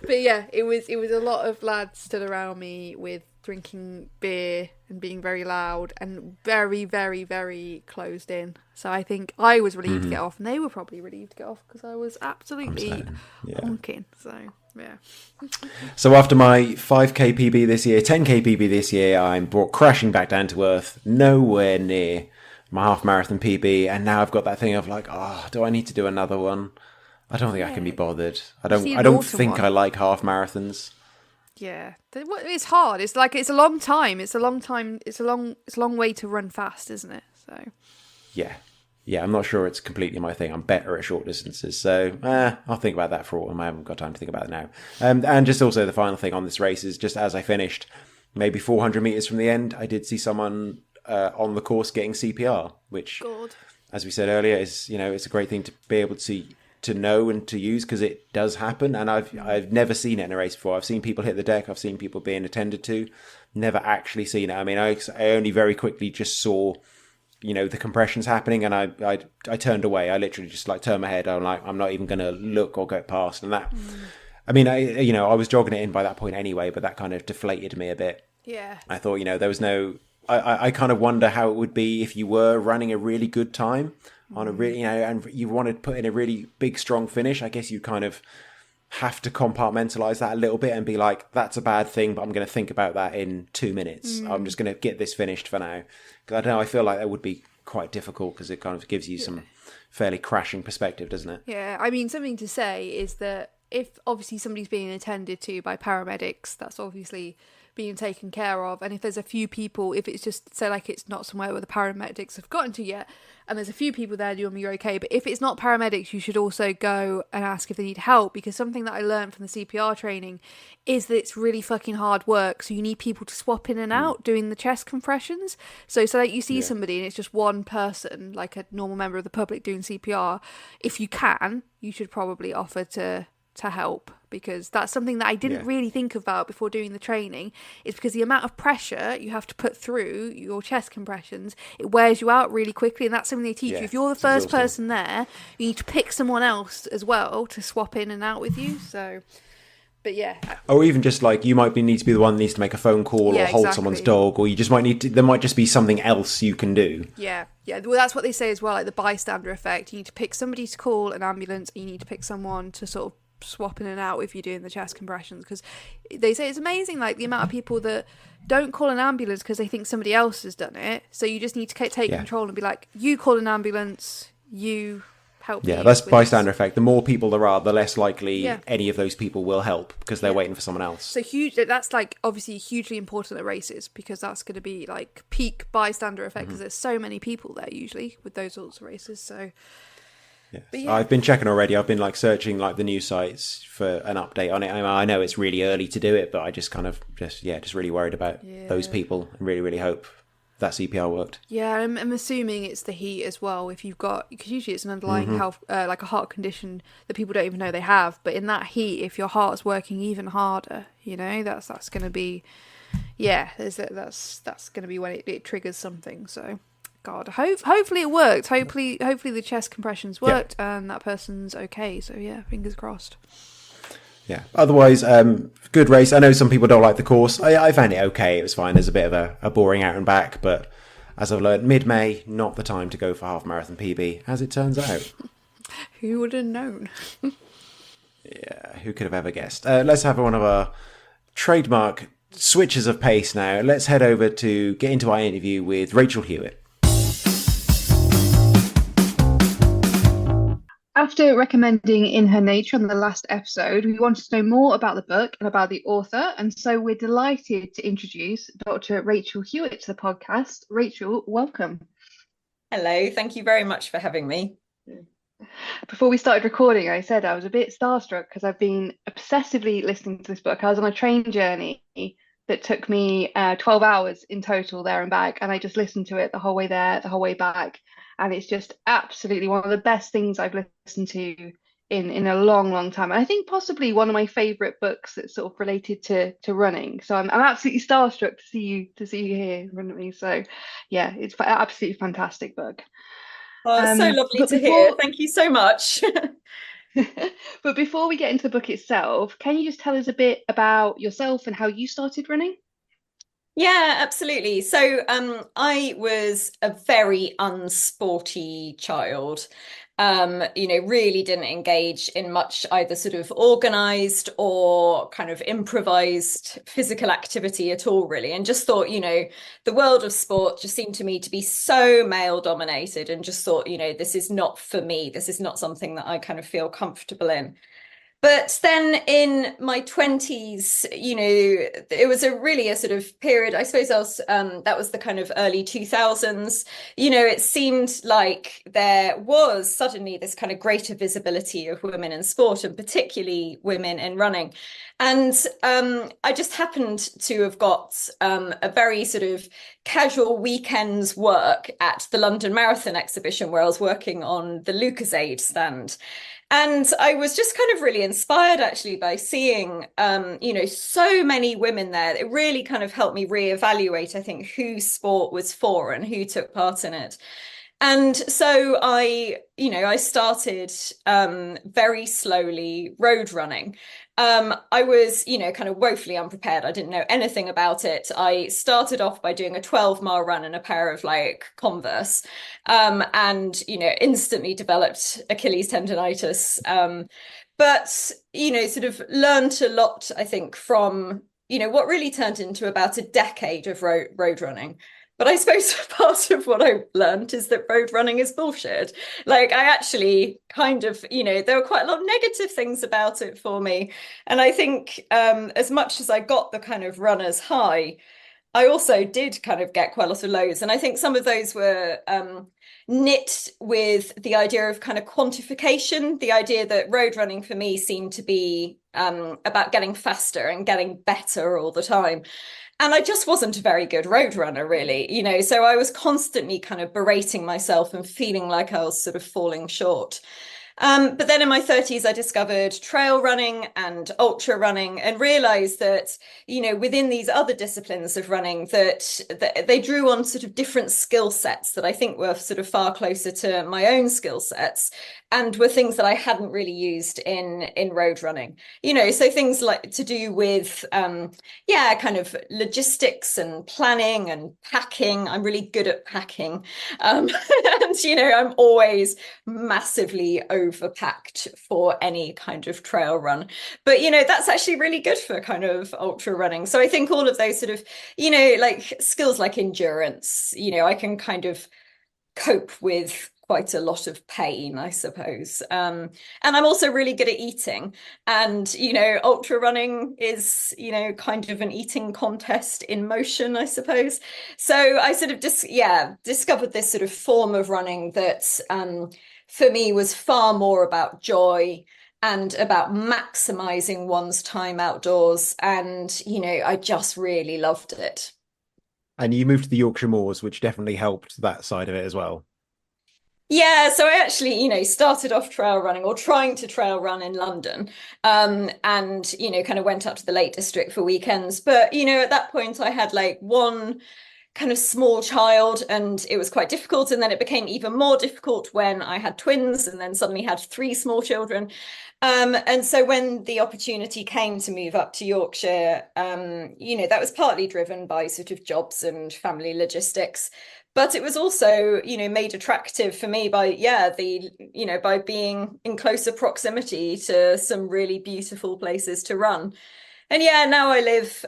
But yeah, it was a lot of lads stood around me with drinking beer and being very loud and very, very, very closed in. So I think I was relieved to get off, and they were probably relieved to get off because I was absolutely honking. So yeah. So after my 5k PB this year, 10k PB this year, I'm brought crashing back down to earth, nowhere near my half marathon PB, and now I've got that thing of like, do I need to do another one? I don't think I can be bothered. I don't think I like half marathons. Yeah, it's hard. It's like it's a long time. It's a long way to run fast, isn't it? So yeah, I'm not sure it's completely my thing. I'm better at short distances, so I'll think about that for autumn. I haven't got time to think about it now. And just also the final thing on this race is just as I finished, maybe 400 meters from the end, I did see someone on the course getting CPR, which, as we said earlier, is it's a great thing to be able to know and to use because it does happen, and I've never seen it in a race before. I've seen people hit the deck, I've seen people being attended to, never actually seen it. I mean, I only very quickly just saw the compressions happening, and I turned away. I literally just like turned my head. I'm like, I'm not even going to look or go past. And that, I mean, I was jogging it in by that point anyway, but that kind of deflated me a bit. Yeah. I thought, there was no. I kind of wonder how it would be if you were running a really good time on a really, and you wanted to put in a really big, strong finish. I guess you kind of have to compartmentalize that a little bit and be like, that's a bad thing, but I'm going to think about that in 2 minutes. I'm just going to get this finished for now. Because I don't know, I feel like that would be quite difficult because it kind of gives you some fairly crashing perspective, doesn't it? Yeah, I mean, something to say is that if obviously somebody's being attended to by paramedics, that's obviously being taken care of. And if there's a few people, if it's just, say, like it's not somewhere where the paramedics have gotten to yet, and there's a few people there, you're okay. But if it's not paramedics, you should also go and ask if they need help, because something that I learned from the CPR training is that it's really fucking hard work. So you need people to swap in and out doing the chest compressions. So like you see somebody and it's just one person, like a normal member of the public doing CPR. If you can, you should probably offer to help, because that's something that I didn't really think about before doing the training. Is because the amount of pressure you have to put through your chest compressions, it wears you out really quickly, and that's something they teach you. If you're the first person there, you need to pick someone else as well to swap in and out with you. So, but yeah. Or even just like you might need to be the one that needs to make a phone call or hold someone's dog, or you just might need to, there might just be something else you can do. Yeah. Well, that's what they say as well, like the bystander effect. You need to pick somebody to call an ambulance, and you need to pick someone to sort of swap in and out if you're doing the chest compressions, because they say it's amazing, like the amount of people that don't call an ambulance because they think somebody else has done it. So you just need to take control and be like, you call an ambulance, you help. Yeah, that's bystander effect. The more people there are, the less likely any of those people will help because they're waiting for someone else. So huge. That's like obviously hugely important at races, because that's going to be like peak bystander effect, because there's so many people there usually with those sorts of races. So yes. I've been checking already. I've been like searching like the news sites for an update on it. I know it's really early to do it, but I just kind of just really worried about those people, and really hope that CPR worked. Yeah, I'm assuming it's the heat as well. If you've got, because usually it's an underlying health, like a heart condition that people don't even know they have. But in that heat, if your heart's working even harder, you know, that's going to be, that's going to be when it triggers something. So, God, hopefully it worked. Hopefully the chest compressions worked and that person's okay. So yeah, fingers crossed. Yeah. Otherwise, good race. I know some people don't like the course. I found it okay. It was fine. There's a bit of a boring out and back, but as I've learned, mid-May, not the time to go for half marathon PB, as it turns out. Who would have known? Yeah, who could have ever guessed? Let's have one of our trademark switches of pace now. Let's head over to get into our interview with Rachel Hewitt. After recommending In Her Nature on the last episode, we wanted to know more about the book and about the author, and so we're delighted to introduce Dr. Rachel Hewitt to the podcast. Rachel, welcome. Hello, thank you very much for having me. Before we started recording, I said I was a bit starstruck because I've been obsessively listening to this book. I was on a train journey that took me 12 hours in total there and back, and I just listened to it the whole way there, the whole way back. And it's just absolutely one of the best things I've listened to in a long time. And I think possibly one of my favourite books that's sort of related to running. So I'm absolutely starstruck to see you here in front of me. So yeah, it's an absolutely fantastic book. Oh, so lovely to hear. Thank you so much. But before we get into the book itself, can you just tell us a bit about yourself and how you started running? Yeah, absolutely. So I was a very unsporty child. Really didn't engage in much either sort of organized or kind of improvised physical activity at all, really. And just thought, the world of sport just seemed to me to be so male dominated, and just thought, this is not for me. This is not something that I kind of feel comfortable in. But then in my 20s, it was a sort of period, I suppose that was the kind of early 2000s. It seemed like there was suddenly this kind of greater visibility of women in sport, and particularly women in running. And I just happened to have got a very sort of casual weekend's work at the London Marathon exhibition, where I was working on the Lucozade stand. And I was just kind of really inspired actually by seeing, so many women there. It really kind of helped me reevaluate, I think, who sport was for and who took part in it. And so I started very slowly road running. I was, kind of woefully unprepared. I didn't know anything about it. I started off by doing a 12-mile run in a pair of like Converse, and, instantly developed Achilles tendonitis. But, sort of learned a lot, I think, from, what really turned into about a decade of road running. But I suppose part of what I learned is that road running is bullshit. Like, I actually kind of, there were quite a lot of negative things about it for me. And I think as much as I got the kind of runner's high, I also did kind of get quite a lot of lows. And I think some of those were knit with the idea of kind of quantification, the idea that road running for me seemed to be about getting faster and getting better all the time. And I just wasn't a very good road runner, really, so I was constantly kind of berating myself and feeling like I was sort of falling short. But then in my 30s, I discovered trail running and ultra running and realized that, within these other disciplines of running, that they drew on sort of different skill sets that I think were sort of far closer to my own skill sets and were things that I hadn't really used in road running. So things like to do with, kind of logistics and planning and packing. I'm really good at packing. And, I'm always massively overpacked for any kind of trail run. But, that's actually really good for kind of ultra running. So I think all of those sort of, like skills like endurance, I can kind of cope with quite a lot of pain, I suppose. And I'm also really good at eating. And, ultra running is, kind of an eating contest in motion, I suppose. So I sort of discovered this sort of form of running that for me was far more about joy and about maximizing one's time outdoors. And, I just really loved it. And you moved to the Yorkshire Moors, which definitely helped that side of it as well. Yeah, so I actually, started off trail running or trying to trail run in London, and, kind of went up to the Lake District for weekends. But, at that point, I had like one kind of small child and it was quite difficult. And then it became even more difficult when I had twins and then suddenly had three small children. And so when the opportunity came to move up to Yorkshire, that was partly driven by sort of jobs and family logistics. But it was also, made attractive for me by, by being in closer proximity to some really beautiful places to run. And now I live,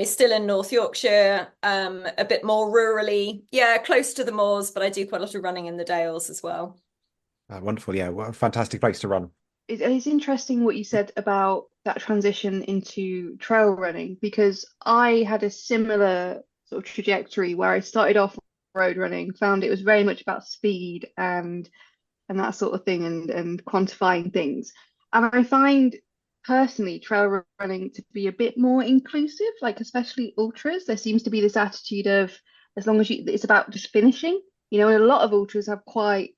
still in North Yorkshire, a bit more rurally, close to the moors, but I do quite a lot of running in the Dales as well. Wonderful. Yeah. What a fantastic place to run. It's interesting what you said about that transition into trail running because I had a similar sort of trajectory where I started off road running, found it was very much about speed and that sort of thing and quantifying things. And I find personally trail running to be a bit more inclusive, like especially ultras. There seems to be this attitude of as long as it's about just finishing, and a lot of ultras have quite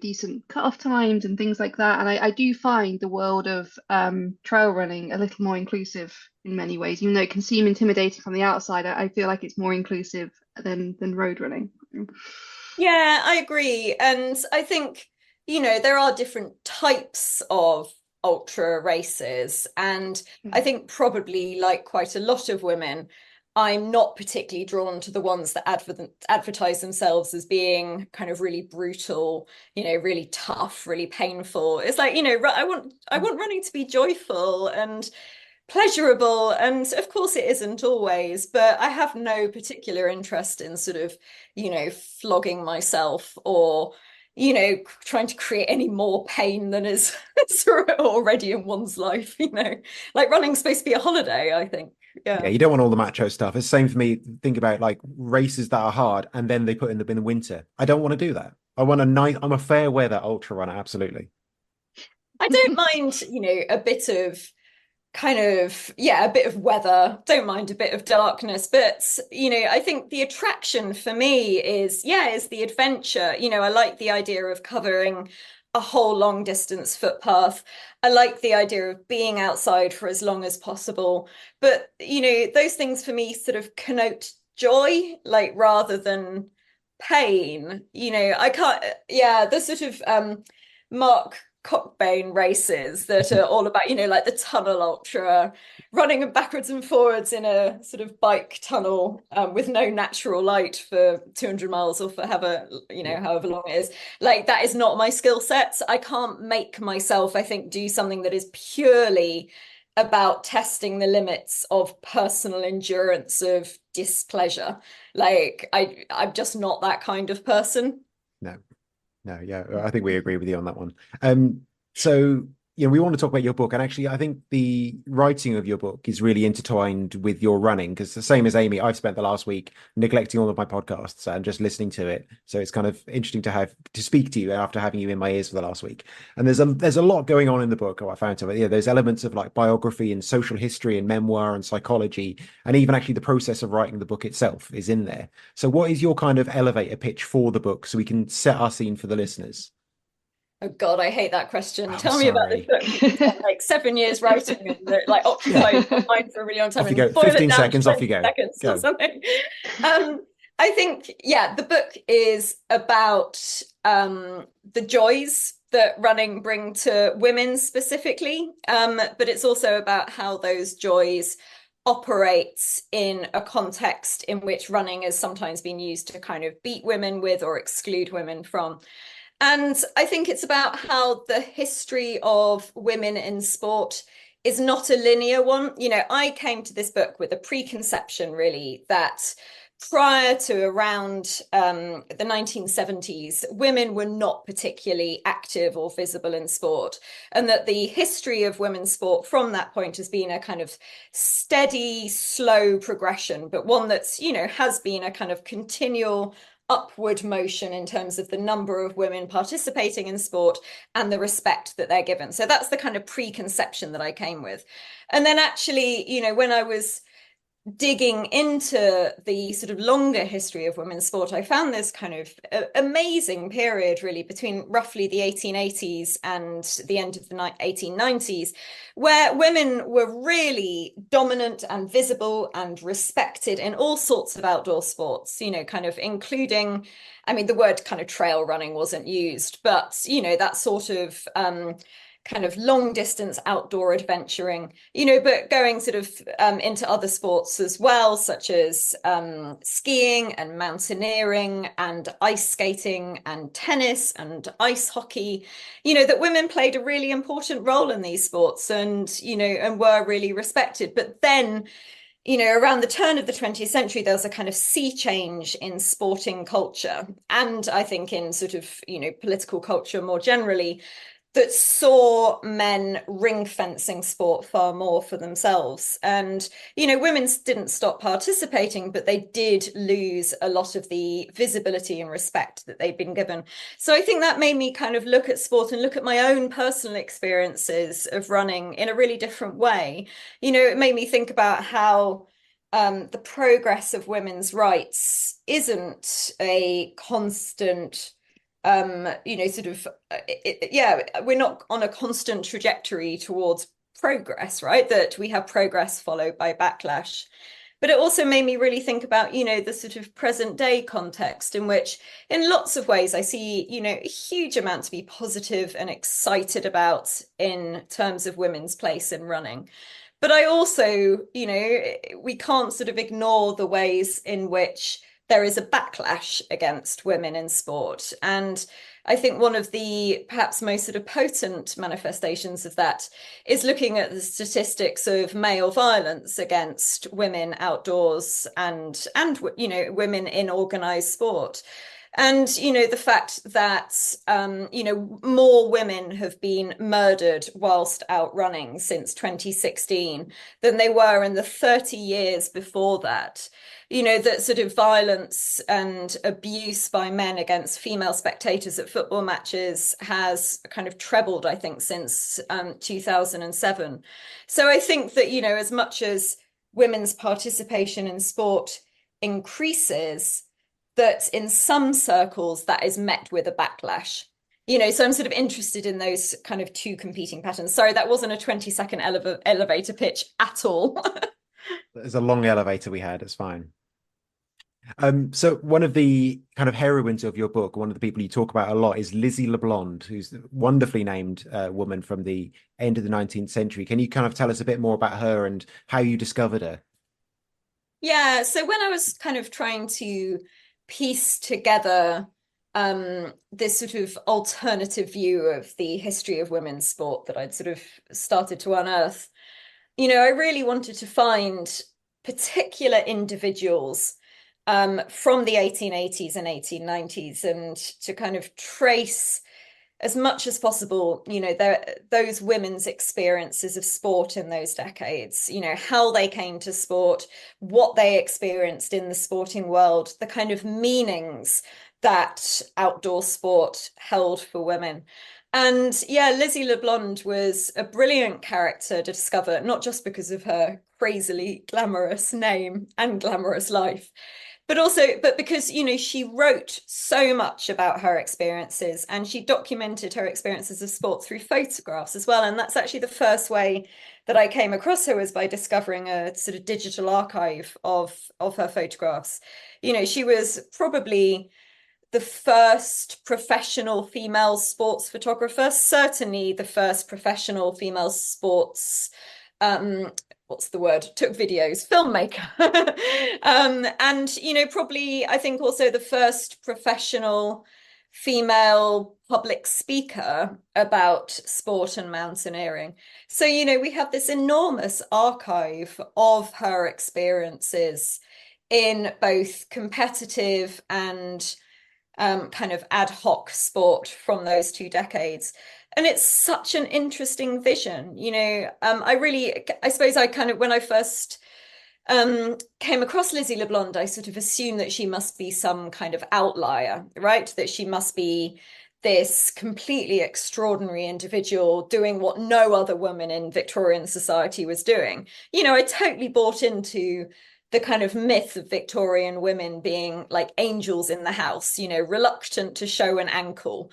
decent cut-off times and things like that. And I do find the world of trail running a little more inclusive in many ways, even though it can seem intimidating from the outside. I feel like it's more inclusive than road running. Yeah, I agree. And I think, there are different types of ultra races. And I think probably like quite a lot of women, I'm not particularly drawn to the ones that advertise themselves as being kind of really brutal, really tough, really painful. It's like, I want running to be joyful and pleasurable. And of course it isn't always, but I have no particular interest in sort of, flogging myself or, trying to create any more pain than is already in one's life, like running's supposed to be a holiday, I think. Yeah, you don't want all the macho stuff. It's the same for me. Think about like races that are hard and then they put in the winter. I don't want to do that. I want a nice, I'm a fair weather ultra runner, absolutely. I don't mind, a bit of kind of, a bit of weather, don't mind a bit of darkness, but I think the attraction for me is the adventure. I like the idea of covering a whole long distance footpath. I like the idea of being outside for as long as possible, but those things for me sort of connote joy, like rather than pain. I can't, the sort of Mark Cockbane races that are all about, like the tunnel ultra, running backwards and forwards in a sort of bike tunnel with no natural light for 200 miles or for however long it is. Like, that is not my skill set. I can't make myself, I think, do something that is purely about testing the limits of personal endurance of displeasure. Like, I'm just not that kind of person. No, yeah, I think we agree with you on that one. So, we want to talk about your book, and actually, I think the writing of your book is really intertwined with your running, because the same as Amy, I've spent the last week neglecting all of my podcasts and just listening to it. So it's kind of interesting to speak to you after having you in my ears for the last week. And there's a lot going on in the book. I found there's elements of like biography and social history and memoir and psychology, and even actually the process of writing the book itself is in there. So what is your kind of elevator pitch for the book so we can set our scene for the listeners? Oh God, I hate that question. I'm Tell me about this sorry. book. You spent like 7 years writing and like occupied my mind for a really long time. Off you go. And boil 15 it down seconds, to off you 20 go. seconds Go. or something. I think, the book is about the joys that running bring to women specifically, but it's also about how those joys operates in a context in which running has sometimes been used to kind of beat women with or exclude women from. And I think it's about how the history of women in sport is not a linear one. I came to this book with a preconception, really, that prior to around the 1970s, women were not particularly active or visible in sport, and that the history of women's sport from that point has been a kind of steady, slow progression, but one that's, has been a kind of continual upward motion in terms of the number of women participating in sport and the respect that they're given. So that's the kind of preconception that I came with. And then actually, when I was digging into the sort of longer history of women's sport, I found this kind of amazing period, really, between roughly the 1880s and the end of the 1890s, where women were really dominant and visible and respected in all sorts of outdoor sports, kind of including, I mean, the word kind of trail running wasn't used, but, that sort of kind of long distance outdoor adventuring, but going sort of into other sports as well, such as skiing and mountaineering and ice skating and tennis and ice hockey, that women played a really important role in these sports and, and were really respected. But then, around the turn of the 20th century, there was a kind of sea change in sporting culture. And I think in sort of, political culture more generally, that saw men ring fencing sport far more for themselves. And, women didn't stop participating, but they did lose a lot of the visibility and respect that they'd been given. So I think that made me kind of look at sport and look at my own personal experiences of running in a really different way. It made me think about how the progress of women's rights isn't a constant we're not on a constant trajectory towards progress, right? That we have progress followed by backlash. But it also made me really think about, the sort of present day context in which, in lots of ways, I see, a huge amount to be positive and excited about in terms of women's place in running. But I also, we can't sort of ignore the ways in which there is a backlash against women in sport. And I think one of the perhaps most sort of potent manifestations of that is looking at the statistics of male violence against women outdoors and women in organized sport. And, the fact that, more women have been murdered whilst out running since 2016 than they were in the 30 years before that. That sort of violence and abuse by men against female spectators at football matches has kind of trebled, I think, since 2007. So I think that, as much as women's participation in sport increases, that in some circles that is met with a backlash. So I'm sort of interested in those kind of two competing patterns. Sorry, that wasn't a 20-second elevator pitch at all. There's a long elevator we had. It's fine. So one of the kind of heroines of your book, one of the people you talk about a lot, is Lizzie LeBlond, who's a wonderfully named woman from the end of the 19th century. Can you kind of tell us a bit more about her and how you discovered her? Yeah, so when I was kind of trying to piece together this sort of alternative view of the history of women's sport that I'd sort of started to unearth, I really wanted to find particular individuals from the 1880s and 1890s and to kind of trace as much as possible, those women's experiences of sport in those decades, how they came to sport, what they experienced in the sporting world, the kind of meanings that outdoor sport held for women. And yeah, Lizzie LeBlond was a brilliant character to discover, not just because of her crazily glamorous name and glamorous life, but because she wrote so much about her experiences and she documented her experiences of sport through photographs as well. And that's actually the first way that I came across her, was by discovering a sort of digital archive of her photographs. She was probably the first professional female sports photographer, certainly the first professional female sports what's the word, took videos, filmmaker. And probably I think also the first professional female public speaker about sport and mountaineering. So we have this enormous archive of her experiences in both competitive and kind of ad hoc sport from those 2 decades. And it's such an interesting vision. I suppose I kind of, when I first came across Lizzie LeBlond, I sort of assumed that she must be some kind of outlier, right? That she must be this completely extraordinary individual doing what no other woman in Victorian society was doing. I totally bought into the kind of myth of Victorian women being like angels in the house, reluctant to show an ankle.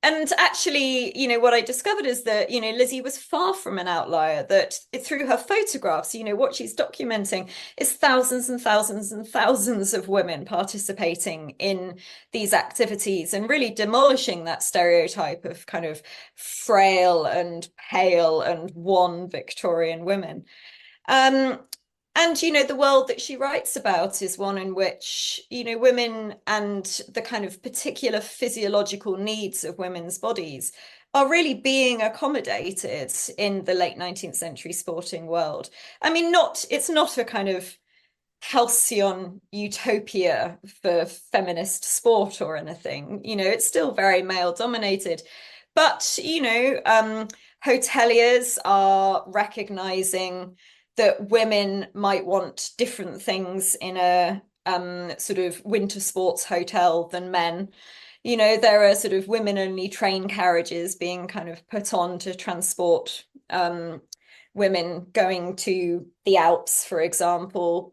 And actually, what I discovered is that, Lizzie was far from an outlier, that through her photographs, what she's documenting is thousands and thousands and thousands of women participating in these activities and really demolishing that stereotype of kind of frail and pale and wan Victorian women. And, the world that she writes about is one in which, women and the kind of particular physiological needs of women's bodies are really being accommodated in the late 19th century sporting world. I mean, it's not a kind of halcyon utopia for feminist sport or anything. It's still very male dominated. But, hoteliers are recognizing that women might want different things in a sort of winter sports hotel than men. There are sort of women-only train carriages being kind of put on to transport women going to the Alps, for example,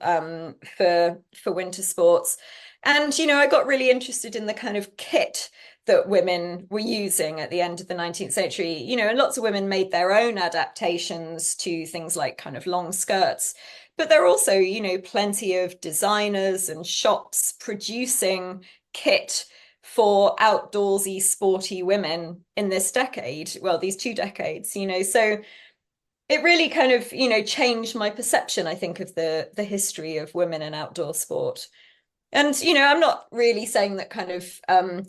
for winter sports. And, I got really interested in the kind of kit that women were using at the end of the 19th century, and lots of women made their own adaptations to things like kind of long skirts. But there are also, plenty of designers and shops producing kit for outdoorsy, sporty women in this decade, well, these 2 decades, so it really kind of, changed my perception, I think, of the history of women in outdoor sport. And, I'm not really saying that kind of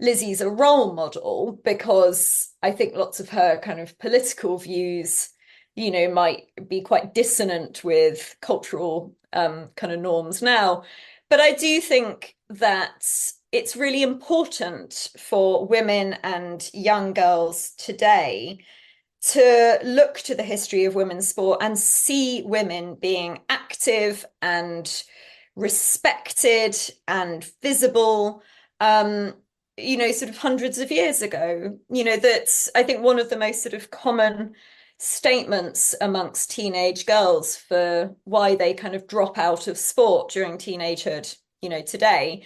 Lizzie's a role model, because I think lots of her kind of political views, might be quite dissonant with cultural kind of norms now. But I do think that it's really important for women and young girls today to look to the history of women's sport and see women being active and respected and visible, sort of hundreds of years ago. That's, I think, one of the most sort of common statements amongst teenage girls for why they kind of drop out of sport during teenagehood, today,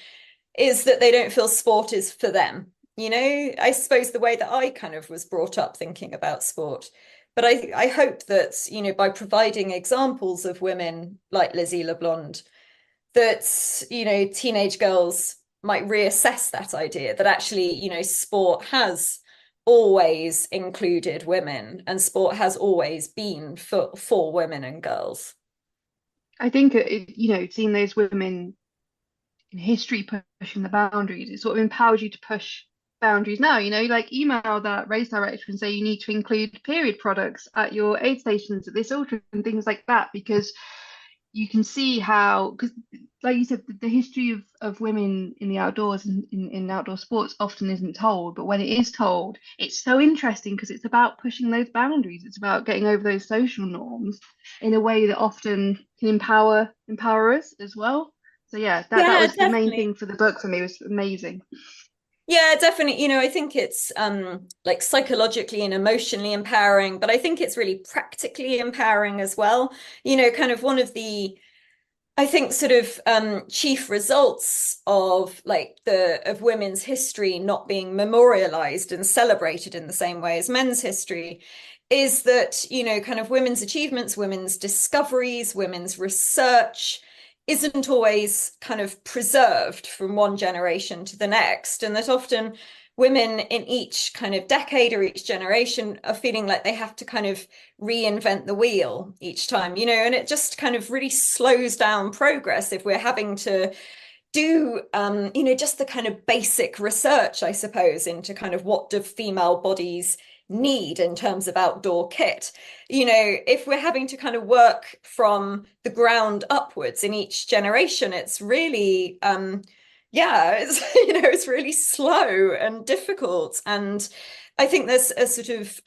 is that they don't feel sport is for them. I suppose the way that I kind of was brought up thinking about sport. But I hope that, by providing examples of women like Lizzie LeBlond, that, teenage girls might reassess that idea that actually, sport has always included women and sport has always been for women and girls. I think, seeing those women in history pushing the boundaries, it sort of empowers you to push boundaries now. Like email that race director and say you need to include period products at your aid stations at this altar and things like that, because you can see how, because like you said, the history of women in the outdoors and in outdoor sports often isn't told, but when it is told, it's so interesting because it's about pushing those boundaries. It's about getting over those social norms in a way that often can empower us as well. So yeah, that was definitely. the main thing for the book for me. It was amazing. Yeah, definitely. I think it's like psychologically and emotionally empowering, but I think it's really practically empowering as well. Kind of one of the, I think, sort of chief results of of women's history not being memorialized and celebrated in the same way as men's history is that, kind of women's achievements, women's discoveries, women's research isn't always kind of preserved from one generation to the next, and that often women in each kind of decade or each generation are feeling like they have to kind of reinvent the wheel each time, and it just kind of really slows down progress if we're having to do just the kind of basic research, I suppose, into kind of what do female bodies need in terms of outdoor kit. If we're having to kind of work from the ground upwards in each generation, it's really it's really slow and difficult. And I think there's a sort of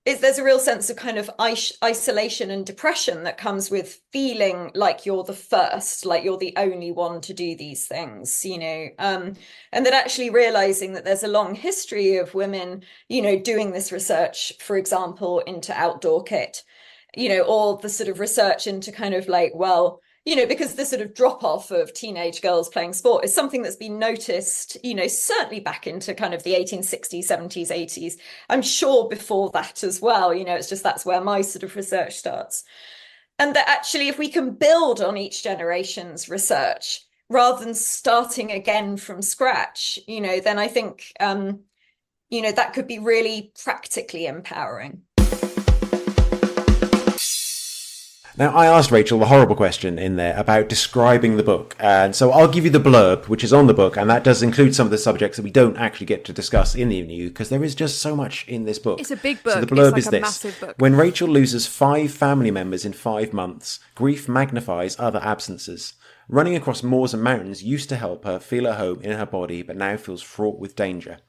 there's a real sense of kind of isolation and depression that comes with feeling like you're the first, like you're the only one to do these things, and that actually realizing that there's a long history of women, doing this research, for example, into outdoor kit, or the sort of research into kind of like, well, because the sort of drop off of teenage girls playing sport is something that's been noticed, certainly back into kind of the 1860s, 70s, 80s. I'm sure before that as well, it's just that's where my sort of research starts. And that actually, if we can build on each generation's research rather than starting again from scratch, then I think, that could be really practically empowering. Now, I asked Rachel the horrible question in there about describing the book. And so I'll give you the blurb, which is on the book, and that does include some of the subjects that we don't actually get to discuss in the interview, because there is just so much in this book. It's a big book. So the blurb it's like is this. Massive book. When Rachel loses 5 family members in 5 months, grief magnifies other absences. Running across moors and mountains used to help her feel at home in her body, but now feels fraught with danger.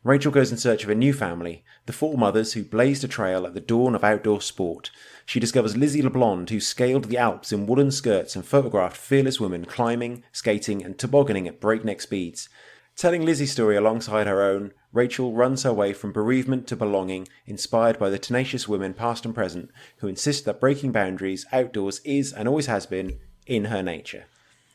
Rachel goes in search of a new family, the 4 mothers who blazed a trail at the dawn of outdoor sport. She discovers Lizzie LeBlond, who scaled the Alps in woolen skirts and photographed fearless women climbing, skating and tobogganing at breakneck speeds. Telling Lizzie's story alongside her own, Rachel runs her way from bereavement to belonging, inspired by the tenacious women past and present who insist that breaking boundaries outdoors is and always has been in her nature.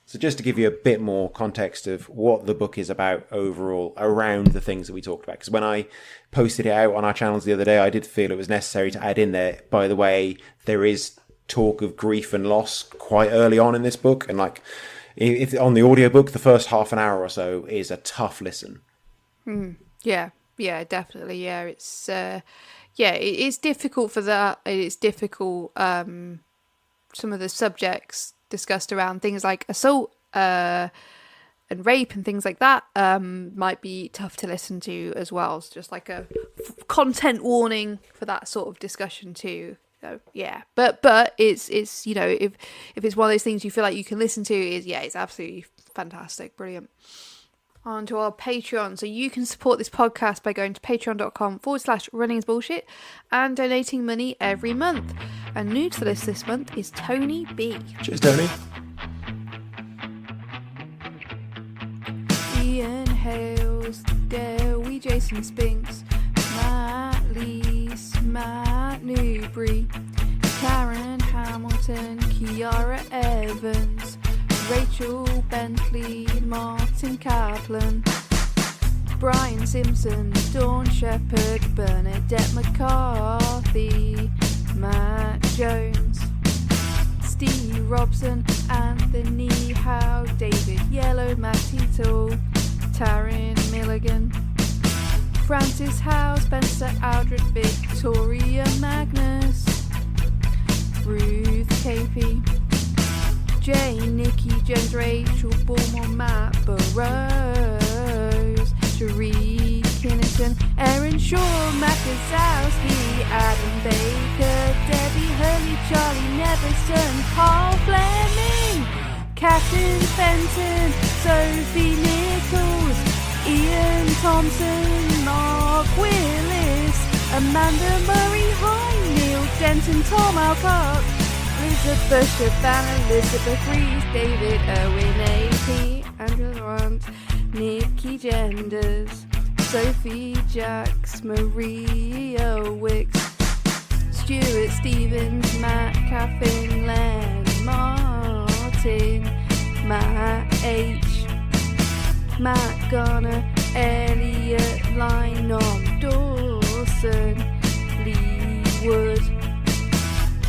So just to give you a bit more context of what the book is about overall around the things that we talked about. Because when I posted it out on our channels the other day, I did feel it was necessary to add in there, by the way, there is talk of grief and loss quite early on in this book. And like, if on the audiobook, the first half an hour or so is a tough listen. Yeah, definitely. Yeah, it's difficult for that. It's difficult. Some of the subjects discussed around things like assault and rape and things like that might be tough to listen to as well. It's just like a content warning for that sort of discussion too. So yeah, but it's if it's one of those things you feel like you can listen to, it's absolutely fantastic, brilliant. On to our Patreon. So you can support this podcast by going to patreon.com/runningsbullshit and donating money every month. And new to the list this month is Tony B. Cheers, Tony. Ian Hales, Dewi, Jason Spinks, Matt Lees, Matt Newbury, Karen Hamilton, Kiara Evans, Rachel Bentley, Martin Kaplan, Brian Simpson, Dawn Shepherd, Bernadette McCarthy, Matt Jones, Steve Robson, and Anthony Howe, David Yellow, Matt Tito, Taryn Milligan, Francis Howe, Spencer Aldred, Victoria Magnus, Ruth Capey, Jane, Nikki, Jones, Rachel Bullmore, Matt Burrows, Cherie Kinnison, Erin Shaw, Matt Gazowski, Adam Baker, Debbie Hurley, Charlie Neverson, Carl Fleming, Catherine Fenton, Sophie Nichols, Ian Thompson, Mark Willis, Amanda Murray, Hine, Neil Denton, Tom Alcock, Elizabeth Shabana, Elizabeth Rees, David Owen, AP, Andrew Lawrence, Nikki Genders, Sophie Jacks, Maria Wicks, Stewart Stevens, Matt Caffin, Len Martin, Matt H, Matt Garner, Elliot Lynam, Dawson, Lee Wood,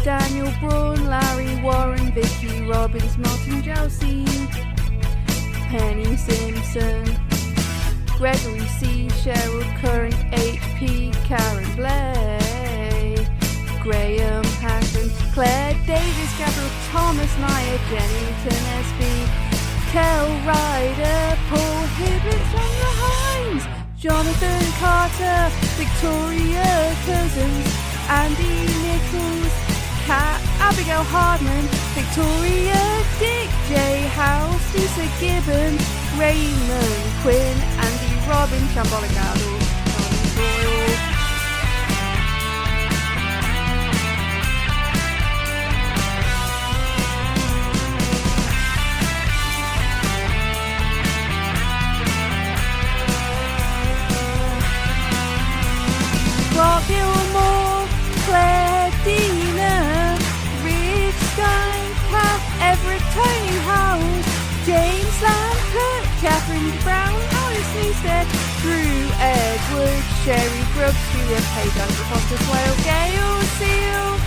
Daniel Braun, Larry Warren, Vicky Robbins, Martin Jelsey, Penny Simpson, Gregory C, Cheryl Curran, HP, Karen Blay, Graham Hassan, Claire Davis, Gabriel Thomas, Naya Jennington, SB, Kel Ryder, Paul Hibbert, Sandra Hines, Jonathan Carter, Victoria Cousins, Andy Nichols, Kat, Abigail Hardman, Victoria Dick, Jay House, Lisa Gibbon, Raymond Quinn, Andy Robin, Shambolic Adult, Tommy Boyle, Clark Gilmore, Claire Dina, Rich Sky, Kath Everett, Tony Howells, James Lampert, Catherine Brown, Alice Newstead, Drew Edwards, Sherry Grubbs, Julia Page, Andrew Foster Swale, Gail Seal.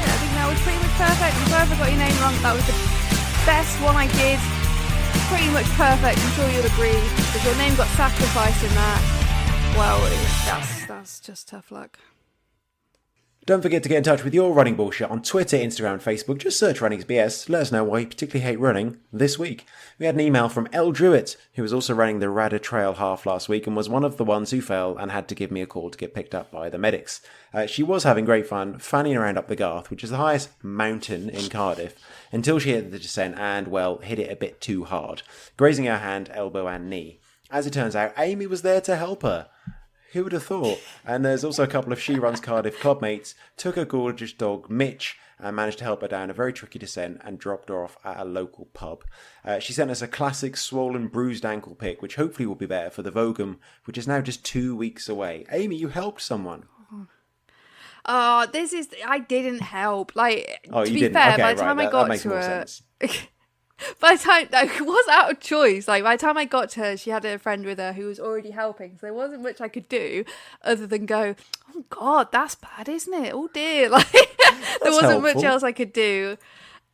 I think that was pretty much perfect. I'm sorry if I got your name wrong. That was the best one I did. Pretty much perfect. I'm sure you'll agree. If your name got sacrificed in that, well, that's just tough luck. Don't forget to get in touch with your running bullshit on Twitter, Instagram, and Facebook. Just search RunningsBS. Let us know why you particularly hate running this week. We had an email from Elle Druitt, who was also running the Radda Trail half last week and was one of the ones who fell and had to give me a call to get picked up by the medics. She was having great fun fanning around up the Garth, which is the highest mountain in Cardiff, until she hit the descent and, well, hit it a bit too hard, grazing her hand, elbow and knee. As it turns out, Amy was there to help her. Who would have thought? And there's also a couple of She Runs Cardiff club mates, took her gorgeous dog Mitch and managed to help her down a very tricky descent and dropped her off at a local pub. She sent us a classic swollen, bruised ankle pic, which hopefully will be better for the Vogum, which is now just 2 weeks away. Amy, you helped someone. I didn't help. Like, oh, to you be didn't? fair, Okay, by the time right, I got makes to more her, sense. by the time it was out of choice. Like, by the time I got to her, she had a friend with her who was already helping, so there wasn't much I could do other than go, "Oh God, that's bad, isn't it? Oh dear!" Like, there wasn't much else I could do.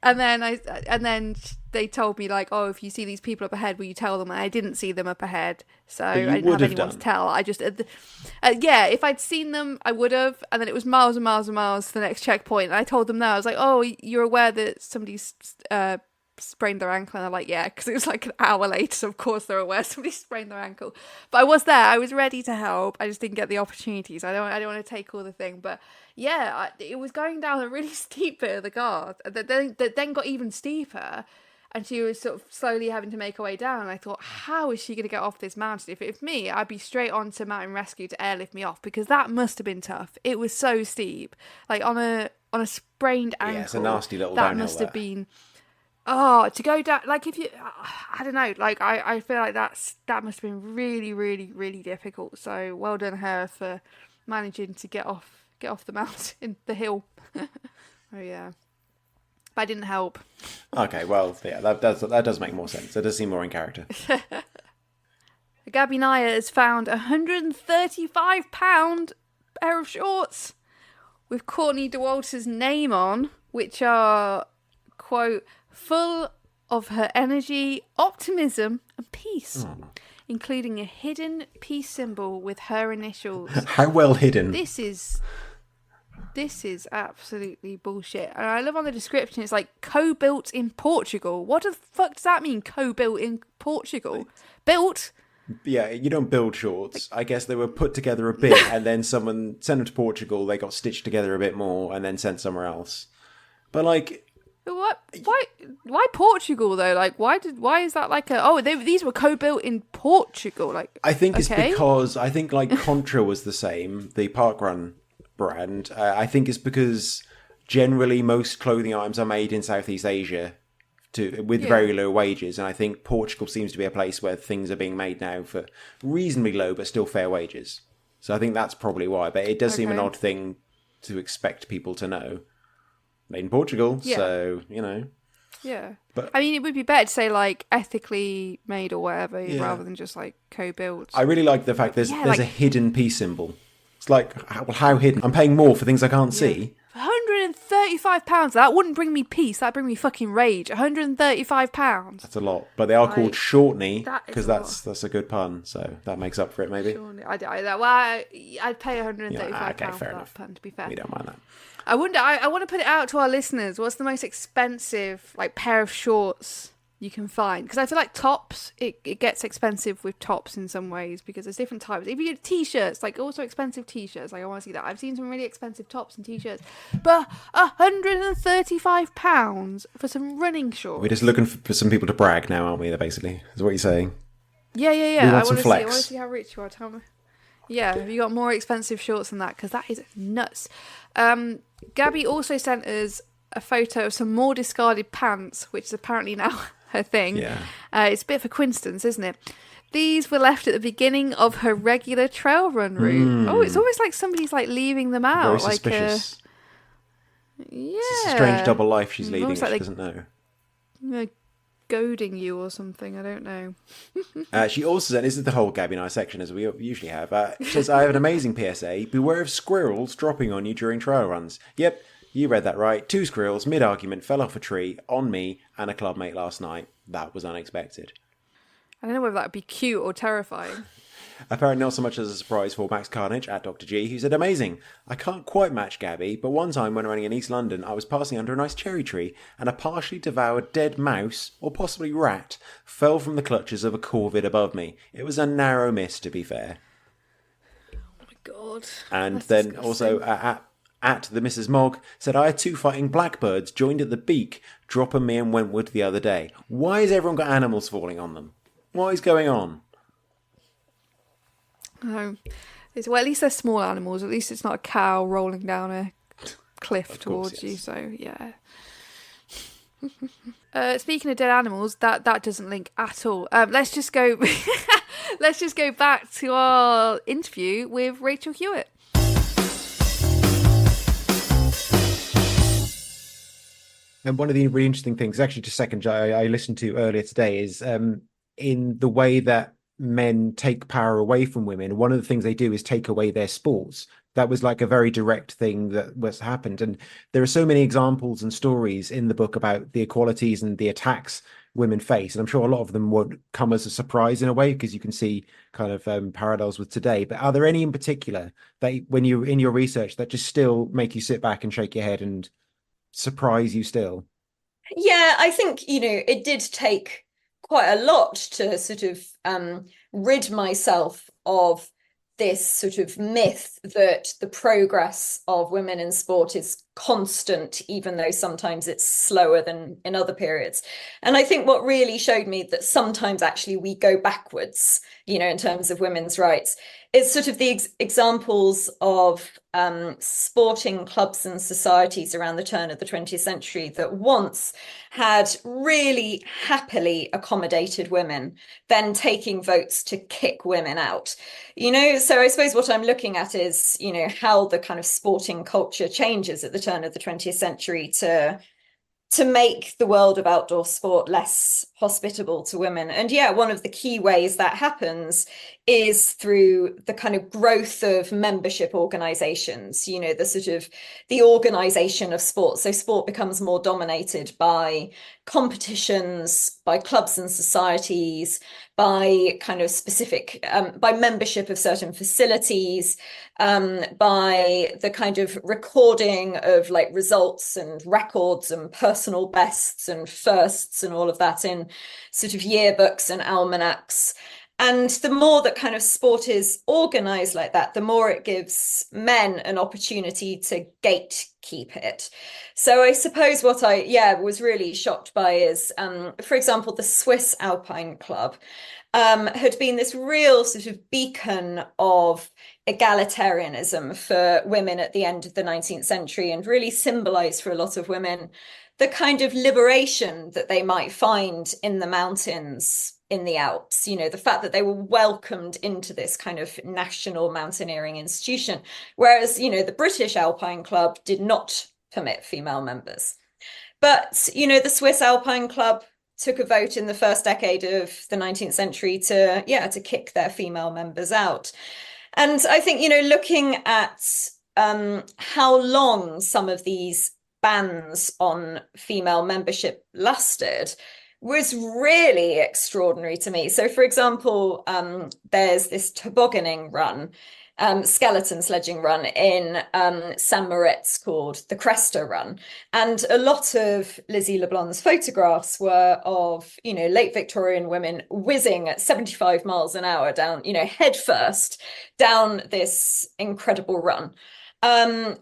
And then they told me, like, "Oh, if you see these people up ahead, will you tell them?" And I didn't see them up ahead, so I didn't have anyone to tell. I just, yeah, if I'd seen them, I would have. And then it was miles and miles and miles to the next checkpoint. And I told them no. I was like, "Oh, you're aware that somebody's sprained their ankle?" And they're like, "Yeah," because it was like an hour later. So of course they're aware somebody sprained their ankle. But I was there. I was ready to help. I just didn't get the opportunities. I don't want to take all the thing, but. Yeah, it was going down a really steep bit of the Garth that then got even steeper, and she was sort of slowly having to make her way down. And I thought, how is she going to get off this mountain? If me, I'd be straight on to Mountain Rescue to airlift me off, because that must have been tough. It was so steep, like on a sprained ankle. Yeah, it's a nasty little that downhill must have been. Oh, to go down, like if you, I don't know, like I feel like that must have been really, really, really difficult. So well done her for managing to get off the mountain, the hill. Oh yeah, but I didn't help. Okay, well, yeah, that does make more sense. It does seem more in character. Gabby Naya has found £135 pair of shorts, with Courtney Dauwalter's name on, which are, quote, full of her energy, optimism, and peace, including a hidden peace symbol with her initials. How well hidden? This is absolutely bullshit. And I love on the description, it's like co-built in Portugal. What the fuck does that mean, co-built in Portugal? Built? Yeah, you don't build shorts. I guess they were put together a bit and then someone sent them to Portugal, they got stitched together a bit more and then sent somewhere else. But like... What? Why Portugal though? Like, why is that like these were co-built in Portugal? Like, I think it's because I think like Contra was the same, the Parkrun brand. I think it's because generally most clothing items are made in Southeast Asia with very low wages, and I think Portugal seems to be a place where things are being made now for reasonably low but still fair wages. So I think that's probably why. But it does seem an odd thing to expect people to know. Made in Portugal, so, you know. Yeah. But I mean, it would be better to say, like, ethically made or whatever, rather than just, like, co-built. I really like the fact there's a hidden peace symbol. It's like, how hidden? I'm paying more for things I can't see. £135, that wouldn't bring me peace, that'd bring me fucking rage. £135. That's a lot. But they are called Shortney, because that's a good pun, so that makes up for it, maybe. I'd pay £135 for that pun, to be fair. We don't mind that. I want to put it out to our listeners. What's the most expensive like pair of shorts you can find? Because I feel like tops, it gets expensive with tops in some ways because there's different types. If you get t-shirts, like also expensive t-shirts, like I want to see that. I've seen some really expensive tops and t-shirts, but £135 for some running shorts. We're just looking for some people to brag now, aren't we? Basically, is what you're saying. Yeah. We want some flex. I want to see how rich you are. Tell me. Yeah, have you got more expensive shorts than that? Because that is nuts. Gabby also sent us a photo of some more discarded pants, which is apparently now her thing. Yeah. It's a bit of a coincidence, isn't it? These were left at the beginning of her regular trail run route. Oh, it's almost like somebody's like leaving them out. Very suspicious. Yeah. It's a strange double life she's leading that she doesn't know. Goading you or something, I don't know. She also said, this is the whole Gabby and I section as we usually have, she says, I have an amazing PSA, beware of squirrels dropping on you during trail runs. Yep, you read that right, 2 squirrels mid-argument fell off a tree on me and a clubmate last night. That was unexpected. I don't know whether that would be cute or terrifying. Apparently not so much as a surprise for Max Carnage at Dr. G, who said, amazing. I can't quite match Gabby, but one time when running in East London, I was passing under a nice cherry tree, and a partially devoured dead mouse, or possibly rat, fell from the clutches of a corvid above me. It was a narrow miss, to be fair. Oh my god. And That's then disgusting. also at the Mrs. Mogg said, I had 2 fighting blackbirds joined at the beak, dropping me in Wentwood the other day. Why has everyone got animals falling on them? What is going on? No. Well, at least they're small animals. At least it's not a cow rolling down a cliff towards you. So, yeah. Speaking of dead animals, that doesn't link at all. Let's just go. Let's just go back to our interview with Rachel Hewitt. And one of the really interesting things, actually, just a second, I listened to earlier today, is in the way that men take power away from women. One of the things they do is take away their sports. That was like a very direct thing that was happened. And there are so many examples and stories in the book about the equalities and the attacks women face. And I'm sure a lot of them won't come as a surprise in a way, because you can see kind of parallels with today. But are there any in particular that when you're in your research that just still make you sit back and shake your head and surprise you still? Yeah, I think, it did take quite a lot to sort of rid myself of this sort of myth that the progress of women in sport is constant, even though sometimes it's slower than in other periods. And I think what really showed me that sometimes actually we go backwards, in terms of women's rights, is sort of the examples of sporting clubs and societies around the turn of the 20th century that once had really happily accommodated women, then taking votes to kick women out. So I suppose what I'm looking at is, how the kind of sporting culture changes at the turn of the 20th century to to make the world of outdoor sport less hospitable to women. And yeah, one of the key ways that happens is through the kind of growth of membership organizations, you know, the sort of the organization of sport. So sport becomes more dominated by competitions, by clubs and societies, by kind of specific, by membership of certain facilities, by the kind of recording of like results and records and personal bests and firsts and all of that in sort of yearbooks and almanacs. And the more that kind of sport is organized like that, the more it gives men an opportunity to gatekeep it. So I suppose what I was really shocked by is, for example, the Swiss Alpine Club had been this real sort of beacon of egalitarianism for women at the end of the 19th century, and really symbolized for a lot of women the kind of liberation that they might find in the mountains in the Alps, you know, the fact that they were welcomed into this kind of national mountaineering institution, whereas, you know, the British Alpine Club did not permit female members. But, you know, the Swiss Alpine Club took a vote in the first decade of the 19th century to kick their female members out. And I think, you know, looking at how long some of these bans on female membership lasted was really extraordinary to me. So, for example, there's this tobogganing run, skeleton sledging run in St. Moritz called the Cresta Run. And a lot of Lizzie LeBlanc's photographs were of, you know, late Victorian women whizzing at 75 miles an hour down, you know, head first down this incredible run. And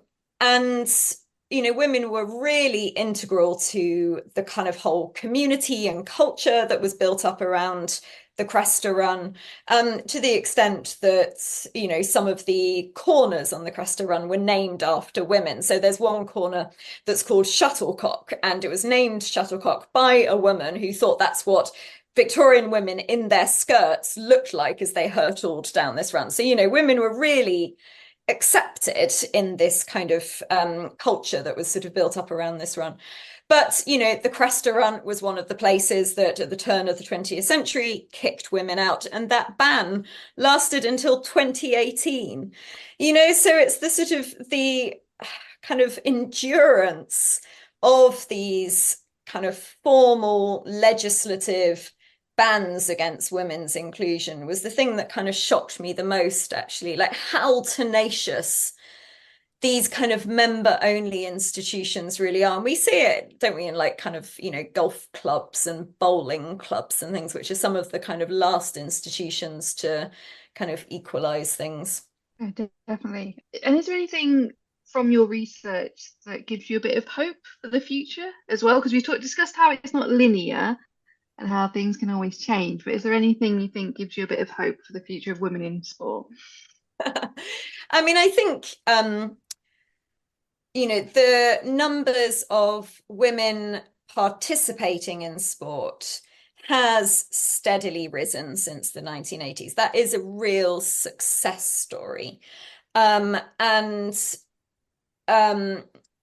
you know, women were really integral to the kind of whole community and culture that was built up around the Cresta Run, to the extent that, you know, some of the corners on the Cresta Run were named after women. So there's one corner that's called Shuttlecock, and it was named Shuttlecock by a woman who thought that's what Victorian women in their skirts looked like as they hurtled down this run. So, you know, women were really accepted in this kind of culture that was sort of built up around this run. But, you know, the Cresta Run was one of the places that at the turn of the 20th century kicked women out. And that ban lasted until 2018. You know, so it's the sort of the kind of endurance of these kind of formal legislative bans against women's inclusion was the thing that kind of shocked me the most, actually, like how tenacious these kind of member-only institutions really are. And we see it, don't we, in like kind of, you know, golf clubs and bowling clubs and things, which are some of the kind of last institutions to kind of equalize things. Yeah, definitely. And is there anything from your research that gives you a bit of hope for the future as well? Because we discussed how it's not linear and how things can always change, but is there anything you think gives you a bit of hope for the future of women in sport? I mean, I think you know, the numbers of women participating in sport has steadily risen since the 1980s. That is a real success story.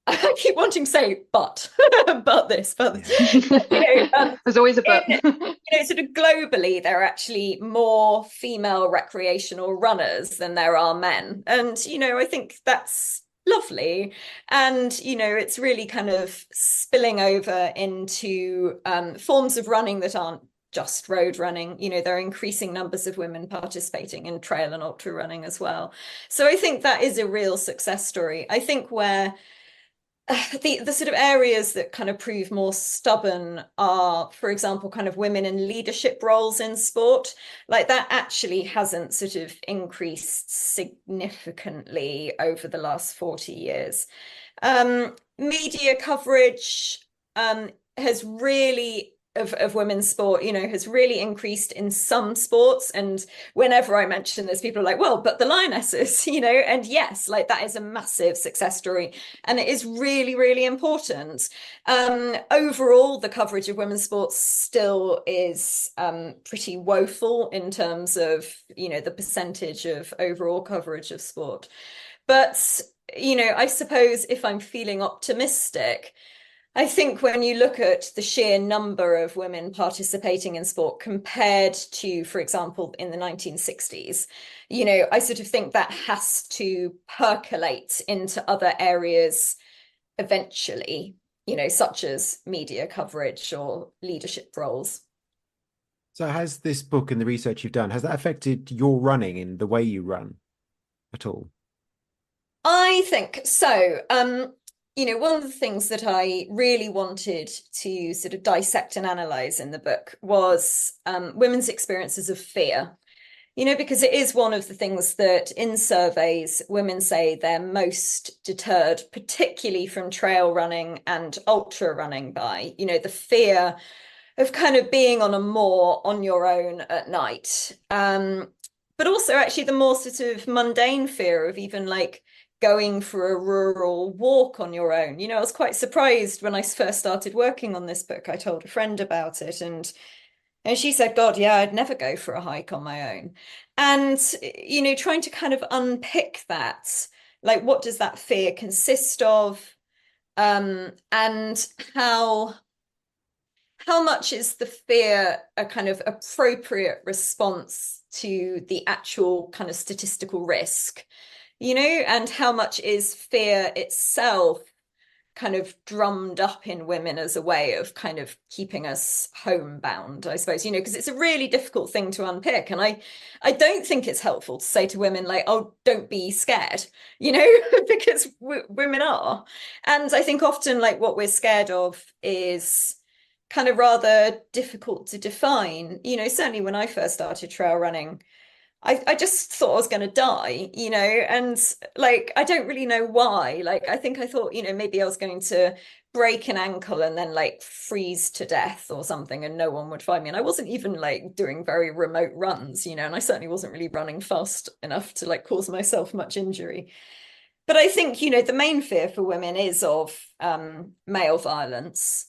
I keep wanting to say, but this. You know, there's always a but. You know, sort of globally, there are actually more female recreational runners than there are men. And, you know, I think that's lovely. And, you know, it's really kind of spilling over into forms of running that aren't just road running. You know, there are increasing numbers of women participating in trail and ultra running as well. So I think that is a real success story. I think where the sort of areas that kind of prove more stubborn are, for example, kind of women in leadership roles in sport. Like that actually hasn't sort of increased significantly over the last 40 years. Media coverage has really of women's sport, you know, has really increased in some sports. And whenever I mention this, people are like, well, but the Lionesses, you know, and yes, like that is a massive success story. And it is really, really important. Overall, the coverage of women's sports still is pretty woeful in terms of, you know, the percentage of overall coverage of sport. But, you know, I suppose if I'm feeling optimistic, I think when you look at the sheer number of women participating in sport compared to, for example, in the 1960s, I sort of think that has to percolate into other areas eventually, such as media coverage or leadership roles. So has this book and the research you've done, has that affected your running in the way you run at all? I think so. One of the things that I really wanted to sort of dissect and analyze in the book was women's experiences of fear. Because it is one of the things that in surveys, women say they're most deterred, particularly from trail running and ultra running by, the fear of kind of being on a moor on your own at night. But also actually the more sort of mundane fear of even like going for a rural walk on your own. I was quite surprised when I first started working on this book. I told a friend about it and she said, God, yeah, I'd never go for a hike on my own. And, trying to kind of unpick that, like, what does that fear consist of? And how much is the fear a kind of appropriate response to the actual kind of statistical risk, and how much is fear itself kind of drummed up in women as a way of kind of keeping us homebound, I suppose, because it's a really difficult thing to unpick. And I don't think it's helpful to say to women like, oh, don't be scared, because women are. And I think often like what we're scared of is kind of rather difficult to define. Certainly when I first started trail running, I just thought I was going to die, and like, I don't really know why. Like, I think I thought, maybe I was going to break an ankle and then like freeze to death or something and no one would find me. And I wasn't even like doing very remote runs, and I certainly wasn't really running fast enough to like cause myself much injury. But I think, the main fear for women is of male violence.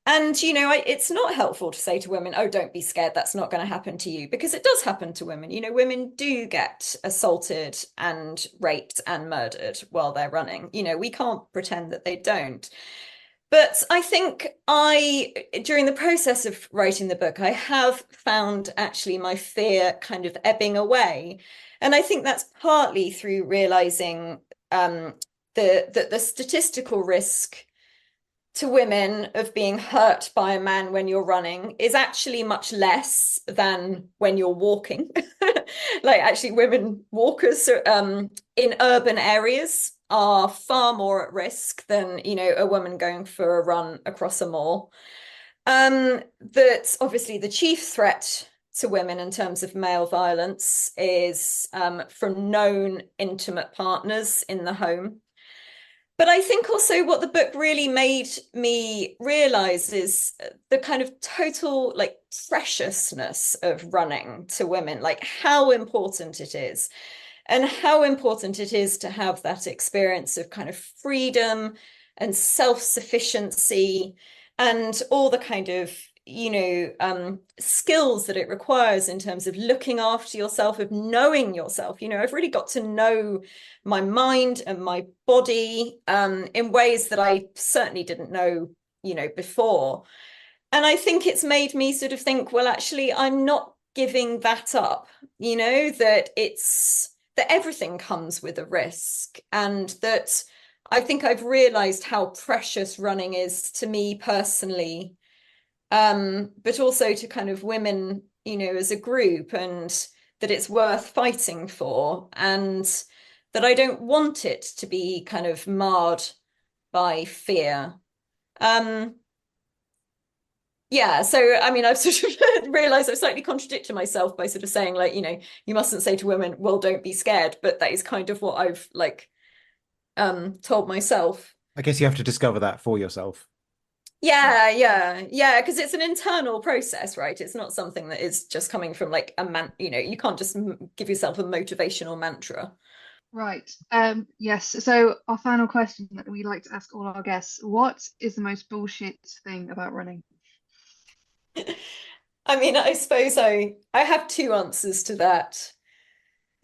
And, it's not helpful to say to women, oh, don't be scared, that's not going to happen to you, because it does happen to women. Women do get assaulted and raped and murdered while they're running. We can't pretend that they don't. But I think during the process of writing the book, I have found actually my fear kind of ebbing away. And I think that's partly through realizing the statistical risk to women of being hurt by a man when you're running is actually much less than when you're walking. Like actually women walkers in urban areas are far more at risk than, a woman going for a run across a moor. That obviously the chief threat to women in terms of male violence is from known intimate partners in the home. But I think also what the book really made me realize is the kind of total like preciousness of running to women, like how important it is and how important it is to have that experience of kind of freedom and self-sufficiency and all the kind of skills that it requires in terms of looking after yourself, of knowing yourself. I've really got to know my mind and my body in ways that I certainly didn't know, before. And I think it's made me sort of think, well, actually, I'm not giving that up, that that everything comes with a risk, and that I think I've realized how precious running is to me personally, but also to kind of women, as a group, and that it's worth fighting for, and that I don't want it to be kind of marred by fear. Yeah, so I mean, I've sort of realized I've slightly contradicted myself by sort of saying like, you mustn't say to women, well, don't be scared, but that is kind of what I've like told myself. I guess you have to discover that for yourself. Yeah, because it's an internal process, right? It's not something that is just coming from like you can't just give yourself a motivational mantra. Right. Yes. So our final question that we like to ask all our guests: what is the most bullshit thing about running? I mean, I suppose I have two answers to that.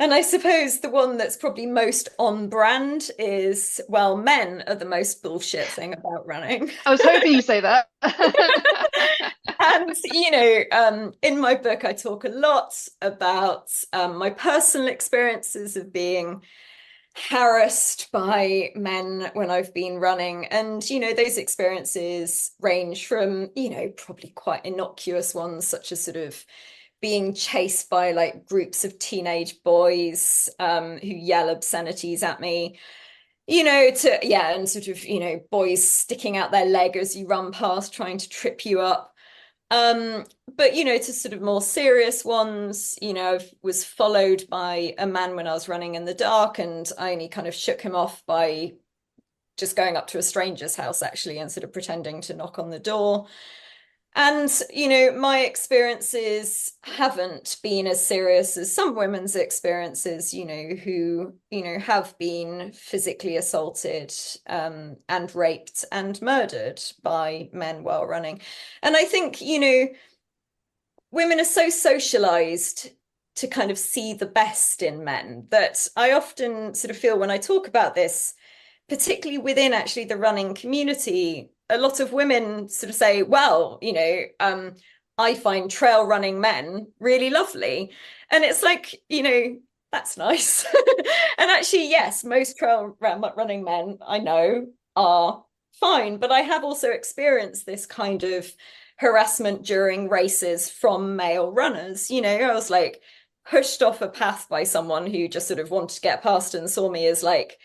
And I suppose the one that's probably most on brand is, well, men are the most bullshit thing about running. I was hoping you say that. And, in my book, I talk a lot about my personal experiences of being harassed by men when I've been running. And, those experiences range from, probably quite innocuous ones, such as sort of being chased by like groups of teenage boys who yell obscenities at me, and sort of, boys sticking out their leg as you run past, trying to trip you up. But, to sort of more serious ones, I was followed by a man when I was running in the dark, and I only kind of shook him off by just going up to a stranger's house, actually, and sort of pretending to knock on the door. And, my experiences haven't been as serious as some women's experiences, who, have been physically assaulted and raped and murdered by men while running. And I think, women are so socialized to kind of see the best in men that I often sort of feel when I talk about this, particularly within actually the running community, a lot of women sort of say, well, I find trail running men really lovely. And it's like, that's nice. And actually, yes, most trail running men I know are fine. But I have also experienced this kind of harassment during races from male runners. I was like pushed off a path by someone who just sort of wanted to get past and saw me as like,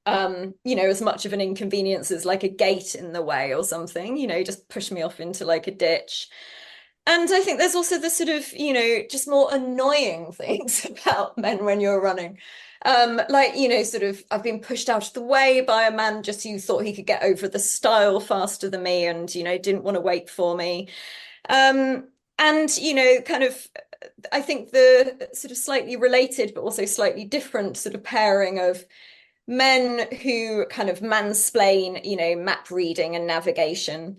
as much of an inconvenience as like a gate in the way or something, just push me off into like a ditch. And I think there's also the sort of, just more annoying things about men when you're running. Sort of, I've been pushed out of the way by a man just who thought he could get over the stile faster than me and, didn't want to wait for me. And, kind of, I think the sort of slightly related, but also slightly different sort of pairing of men who kind of mansplain, map reading and navigation,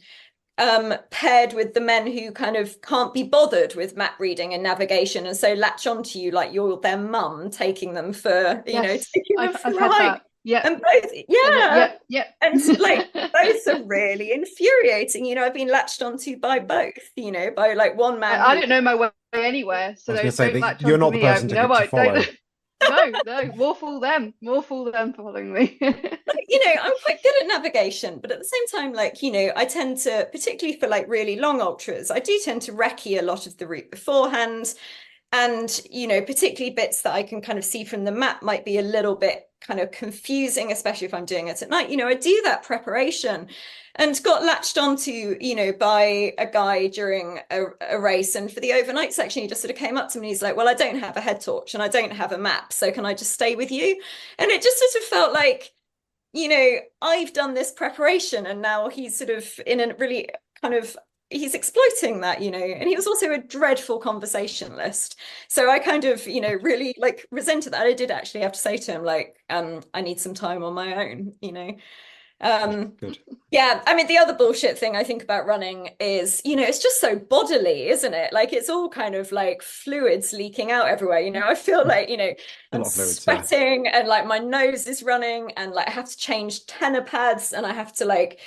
paired with the men who kind of can't be bothered with map reading and navigation, and so latch onto you like you're their mum, taking them for, taking them for a hike. Yeah. And both, yeah. Yeah. And like both are really infuriating. I've been latched onto by both, by like one man. I don't know my way anywhere, so don't latch you're not me. the person to follow. No, more fool them following me. I'm quite good at navigation, but at the same time, like, I tend to, particularly for like really long ultras, I do tend to recce a lot of the route beforehand. And, particularly bits that I can kind of see from the map might be a little bit kind of confusing, especially if I'm doing it at night. I do that preparation and got latched onto, by a guy during a race. And for the overnight section, he just sort of came up to me and he's like, well, I don't have a head torch and I don't have a map. So can I just stay with you? And it just sort of felt like, I've done this preparation and now he's sort of in a really kind of, he's exploiting that, and he was also a dreadful conversationalist. So I kind of, really like resented that. I did actually have to say to him, like, I need some time on my own, Good. Yeah, I mean, the other bullshit thing I think about running is, it's just so bodily, isn't it? Like, it's all kind of like fluids leaking out everywhere. I feel like, I'm sweating and like my nose is running and like I have to change tenor pads and I have to like,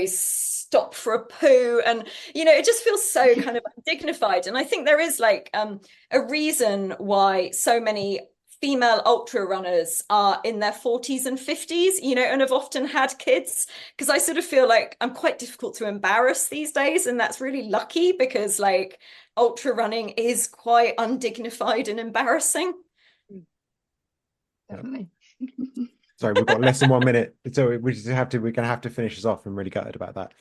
stop for a poo. And, it just feels so kind of undignified. And I think there is like a reason why so many female ultra runners are in their 40s and 50s, and have often had kids, because I sort of feel like I'm quite difficult to embarrass these days. And that's really lucky because like ultra running is quite undignified and embarrassing. Definitely. Sorry, we've got less than 1 minute. So we're going to have to finish this off. I'm really gutted about that.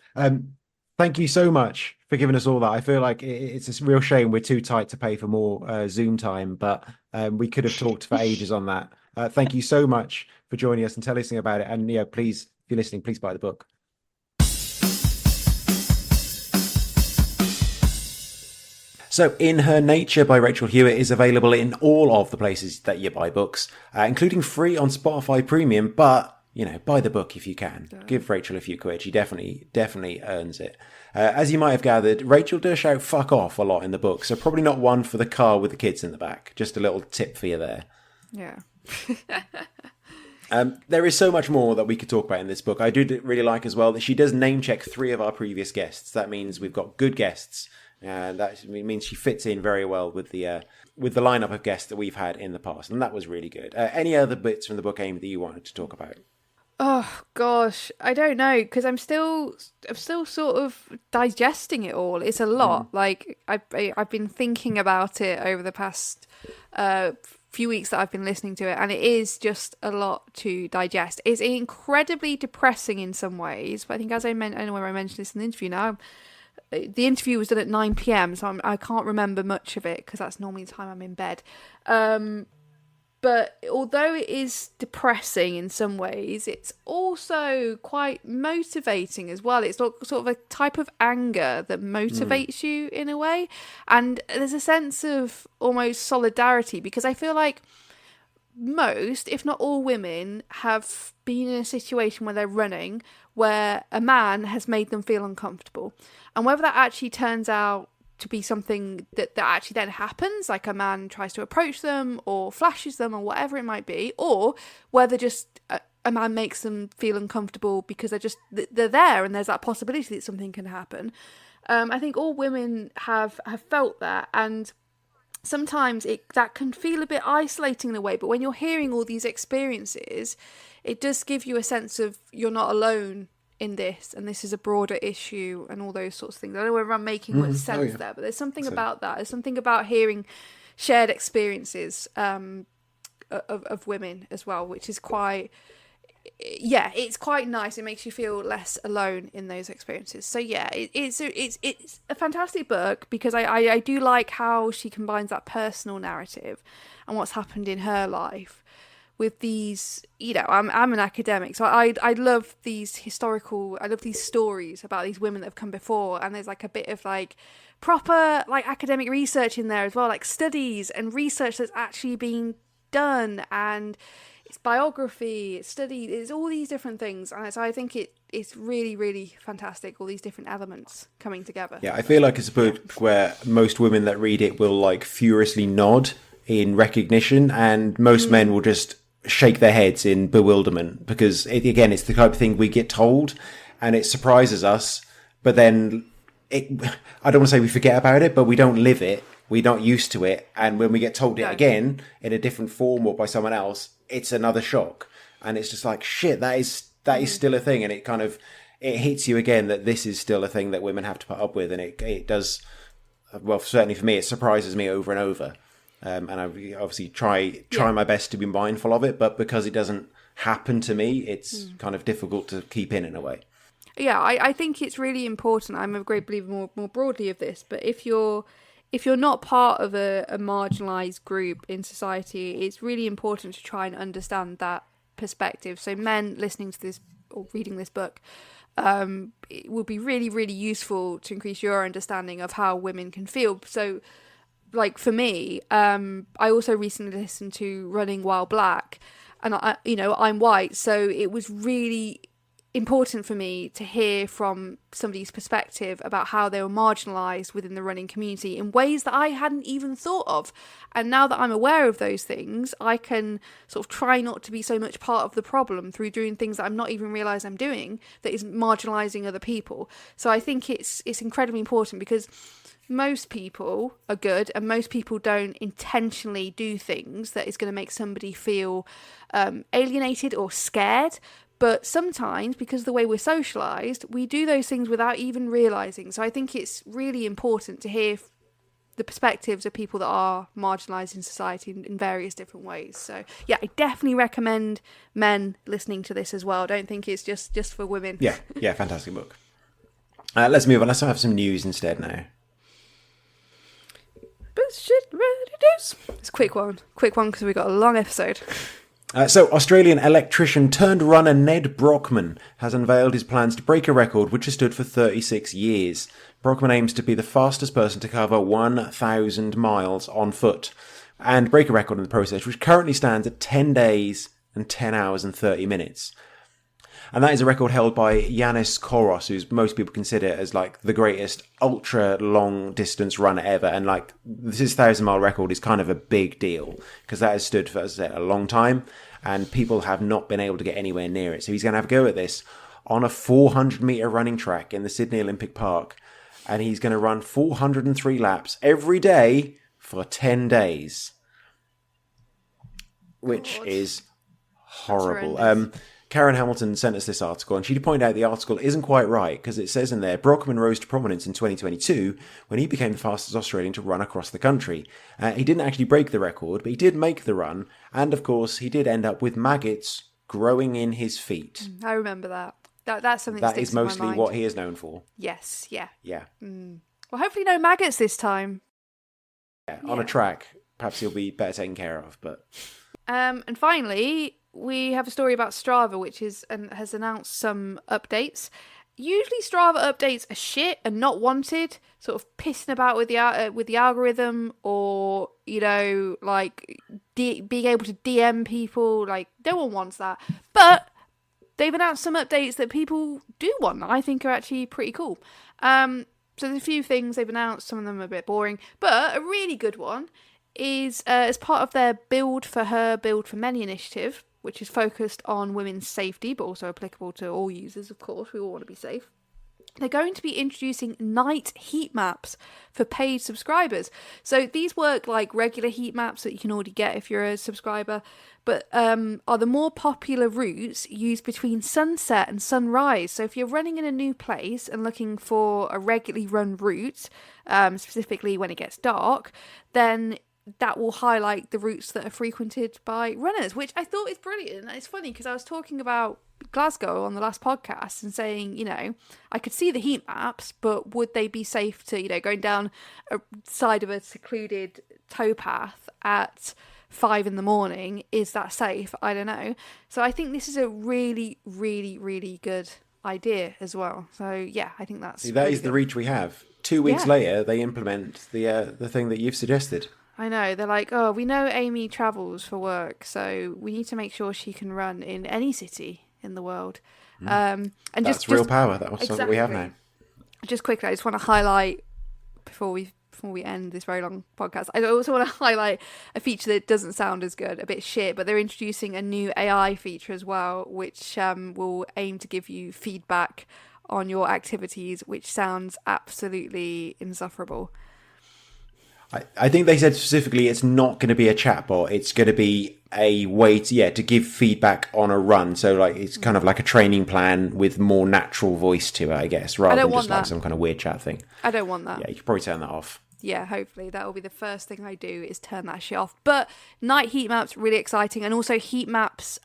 Thank you so much for giving us all that. I feel like it's a real shame we're too tight to pay for more Zoom time, but we could have talked for ages on that. Thank you so much for joining us and telling us about it. And please, if you're listening, please buy the book. So In Her Nature by Rachel Hewitt is available in all of the places that you buy books, including free on Spotify Premium, but buy the book if you can. Yeah. Give Rachel a few quid. She definitely earns it. As you might have gathered, Rachel does shout fuck off a lot in the book, so probably not one for the car with the kids in the back. Just a little tip for you there. Yeah. There is so much more that we could talk about in this book. I do really like as well that she does name check 3 of our previous guests. That means we've got good guests, and that means she fits in very well with the lineup of guests that we've had in the past, and that was really good. Any other bits from the book, Amy, that you wanted to talk about? Oh gosh, I don't know, because I'm still sort of digesting it all. It's a lot. Like I've been thinking about it over the past few weeks that I've been listening to it, and it is just a lot to digest. It's incredibly depressing in some ways, but I think I know where I mentioned this in the interview now. The interview was done at 9 p.m, so I can't remember much of it because that's normally the time I'm in bed. But although it is depressing in some ways, it's also quite motivating as well. It's sort of a type of anger that motivates you in a way. And there's a sense of almost solidarity, because I feel like most, if not all women, have been in a situation where they're running where a man has made them feel uncomfortable. And whether that actually turns out to be something that actually then happens, like a man tries to approach them or flashes them or whatever it might be, or whether just a man makes them feel uncomfortable because they're there and there's that possibility that something can happen. I think all women have felt that, and sometimes that can feel a bit isolating in a way, but when you're hearing all these experiences, it does give you a sense of you're not alone in this, and this is a broader issue and all those sorts of things. I don't know whether I'm making much sense there, but there's something about that. There's something about hearing shared experiences of women as well, which is quite, it's quite nice. It makes you feel less alone in those experiences. So yeah, it's a fantastic book, because I do like how she combines that personal narrative and what's happened in her life with these, I'm an academic, so I love these stories about these women that have come before, and there's like a bit of like proper like academic research in there as well, like studies and research that's actually being done, and it's biography, it's study, it's all these different things, and so I think it's really, really fantastic, all these different elements coming together. Yeah, I feel like it's a book where most women that read it will like furiously nod in recognition, and most men will just shake their heads in bewilderment, because it's the type of thing we get told and it surprises us, but then I don't want to say we forget about it, but we don't live it, we're not used to it, and when we get told it again in a different form or by someone else, it's another shock, and it's just like, shit, that is still a thing, and it hits you again that this is still a thing that women have to put up with, and it does, well, certainly for me, it surprises me over and over. And I obviously try my best to be mindful of it, but because it doesn't happen to me, it's kind of difficult to keep in a way. Yeah, I think it's really important. I'm a great believer more broadly of this, but if you're not part of a marginalised group in society, it's really important to try and understand that perspective. So men listening to this or reading this book, it will be really, really useful to increase your understanding of how women can feel. So, like for me, I also recently listened to Running While Black, and I'm white, so it was really important for me to hear from somebody's perspective about how they were marginalised within the running community in ways that I hadn't even thought of. And now that I'm aware of those things, I can sort of try not to be so much part of the problem through doing things that I'm not even realise I'm doing that is marginalising other people. So I think it's incredibly important, because most people are good and most people don't intentionally do things that is going to make somebody feel alienated or scared. But sometimes, because of the way we're socialised, we do those things without even realising. So I think it's really important to hear the perspectives of people that are marginalised in society in various different ways. So yeah, I definitely recommend men listening to this as well. I don't think it's just for women. Yeah, fantastic book. Let's move on. Let's have some news instead now. Shit, ready news. It's a quick one because we've got a long episode. So, Australian electrician turned runner Ned Brockman has unveiled his plans to break a record which has stood for 36 years. Brockman aims to be the fastest person to cover 1,000 miles on foot and break a record in the process, which currently stands at 10 days and 10 hours and 30 minutes. And that is a record held by Yanis Kouros, who's most people consider as like the greatest ultra long distance runner ever. And like this 1,000-mile record is kind of a big deal because that has stood for, as I said, a long time, and people have not been able to get anywhere near it. So he's going to have a go at this on a 400-meter running track in the Sydney Olympic Park, and he's going to run 403 laps every day for 10 days, which is horrible. Karen Hamilton sent us this article, and she pointed out the article isn't quite right because it says in there, Brockman rose to prominence in 2022 when he became the fastest Australian to run across the country. He didn't actually break the record, but he did make the run, and of course he did end up with maggots growing in his feet. I remember that. That's something that sticks is in my mostly mind. what he is known for. Yes, yeah. Yeah. Well, hopefully no maggots this time. Yeah. On a track, perhaps he'll be better taken care of. But and finally, we have a story about Strava, which has announced some updates. Usually, Strava updates are shit and not wanted, sort of pissing about with the algorithm, or like being able to DM people. Like no one wants that, but they've announced some updates that people do want that I think are actually pretty cool. So there's a few things they've announced. Some of them are a bit boring, but a really good one is as part of their Build for Her, Build for Many initiative, which is focused on women's safety, but also applicable to all users, of course. We all want to be safe. They're going to be introducing night heat maps for paid subscribers. So these work like regular heat maps that you can already get if you're a subscriber, but are the more popular routes used between sunset and sunrise. So if you're running in a new place and looking for a regularly run route, specifically when it gets dark, then that will highlight the routes that are frequented by runners, which I thought is brilliant. And it's funny because I was talking about Glasgow on the last podcast and saying, I could see the heat maps, but would they be safe to, going down a side of a secluded towpath at 5 a.m? Is that safe? I don't know. So I think this is a really, really, really good idea as well. So yeah, I think that's that is the reach we have. 2 weeks later, they implement the thing that you've suggested. I know. They're like, oh, we know Amy travels for work, so we need to make sure she can run in any city in the world. And that's real power. That's what we have now. Just quickly, I just want to highlight before we end this very long podcast, I also want to highlight a feature that doesn't sound as good, a bit shit, but they're introducing a new AI feature as well, which will aim to give you feedback on your activities, which sounds absolutely insufferable. I think they said specifically it's not going to be a chatbot. It's going to be a way to give feedback on a run. So like it's kind of like a training plan with more natural voice to it, I guess, rather than just like some kind of weird chat thing. I don't want that. Yeah, you could probably turn that off. Yeah, hopefully that will be the first thing I do is turn that shit off. But night heat maps, really exciting. And also heat maps,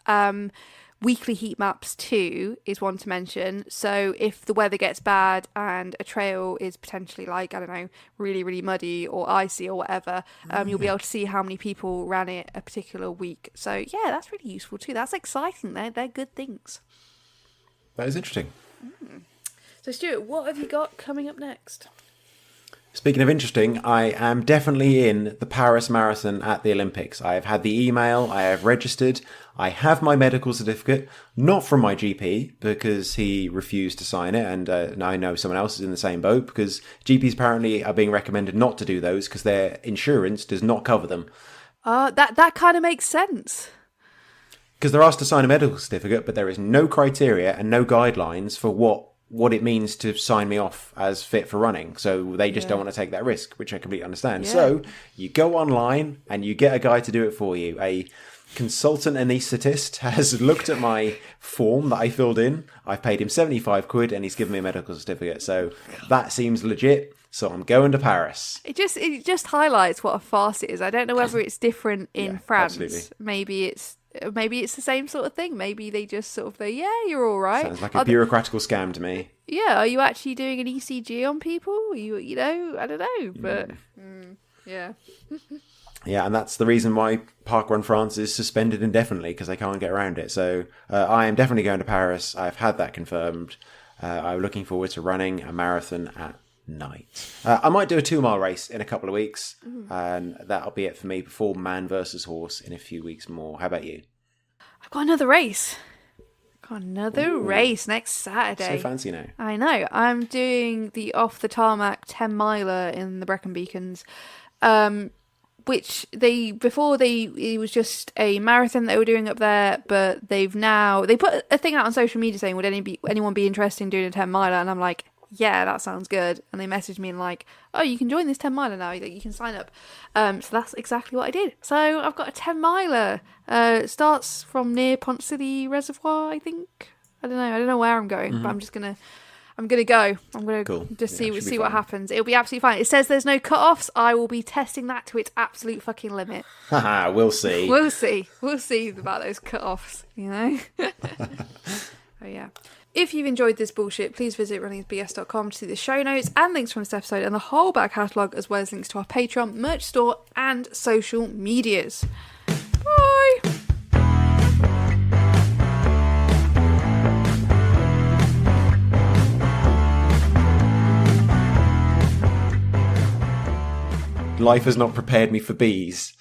weekly heat maps too is one to mention. So if the weather gets bad and a trail is potentially like, I don't know, really, really muddy or icy or whatever, you'll be able to see how many people ran it a particular week. So yeah, that's really useful too. That's exciting. They're good things. That is interesting. So Stuart, what have you got coming up next? Speaking of interesting, I am definitely in the Paris Marathon at the Olympics. I have had the email, I have registered, I have my medical certificate, not from my GP because he refused to sign it, and I know someone else is in the same boat because GPs apparently are being recommended not to do those because their insurance does not cover them. That kind of makes sense. Because they're asked to sign a medical certificate, but there is no criteria and no guidelines for what it means to sign me off as fit for running. So they just don't want to take that risk, which I completely understand. Yeah. So you go online and you get a guy to do it for you. A consultant anaesthetist has looked at my form that I filled in. I've paid him 75 quid and he's given me a medical certificate. So that seems legit. So I'm going to Paris. It just highlights what a farce it is. I don't know whether it's different in France. Absolutely. Maybe it's the same sort of thing. Maybe they just sort of say, yeah, you're all right. Sounds like a bureaucratical scam to me. Yeah, are you actually doing an ECG on people? I don't know, but yeah. Yeah, and that's the reason why Parkrun France is suspended indefinitely, because they can't get around it. So I am definitely going to Paris. I've had that confirmed. I'm looking forward to running a marathon at night. I might do a 2-mile race in a couple of weeks, and that'll be it for me before man versus horse in a few weeks more. How about you? I've got another race. Got another Ooh. race next So Saturday. fancy now. I know. I'm doing the off the tarmac 10 miler in the Brecon Beacons. Which it was just a marathon they were doing up there, but they put a thing out on social media saying, would anyone be interested in doing a 10 miler? And I'm like, yeah, that sounds good. And they messaged me and like, oh, you can join this 10 miler now, you can sign up. So that's exactly what I did. So I've got a 10 miler. It starts from near Pont City Reservoir, I think. I don't know where I'm going, but I'm gonna go. I'm gonna just see what happens. It'll be absolutely fine. It says there's no cut-offs. I will be testing that to its absolute fucking limit. Haha, we'll see. We'll see about those cut-offs, you know? Oh yeah. If you've enjoyed this bullshit, please visit runningsbs.com to see the show notes and links from this episode and the whole back catalogue, as well as links to our Patreon, merch store, and social medias. Bye! Life has not prepared me for bees.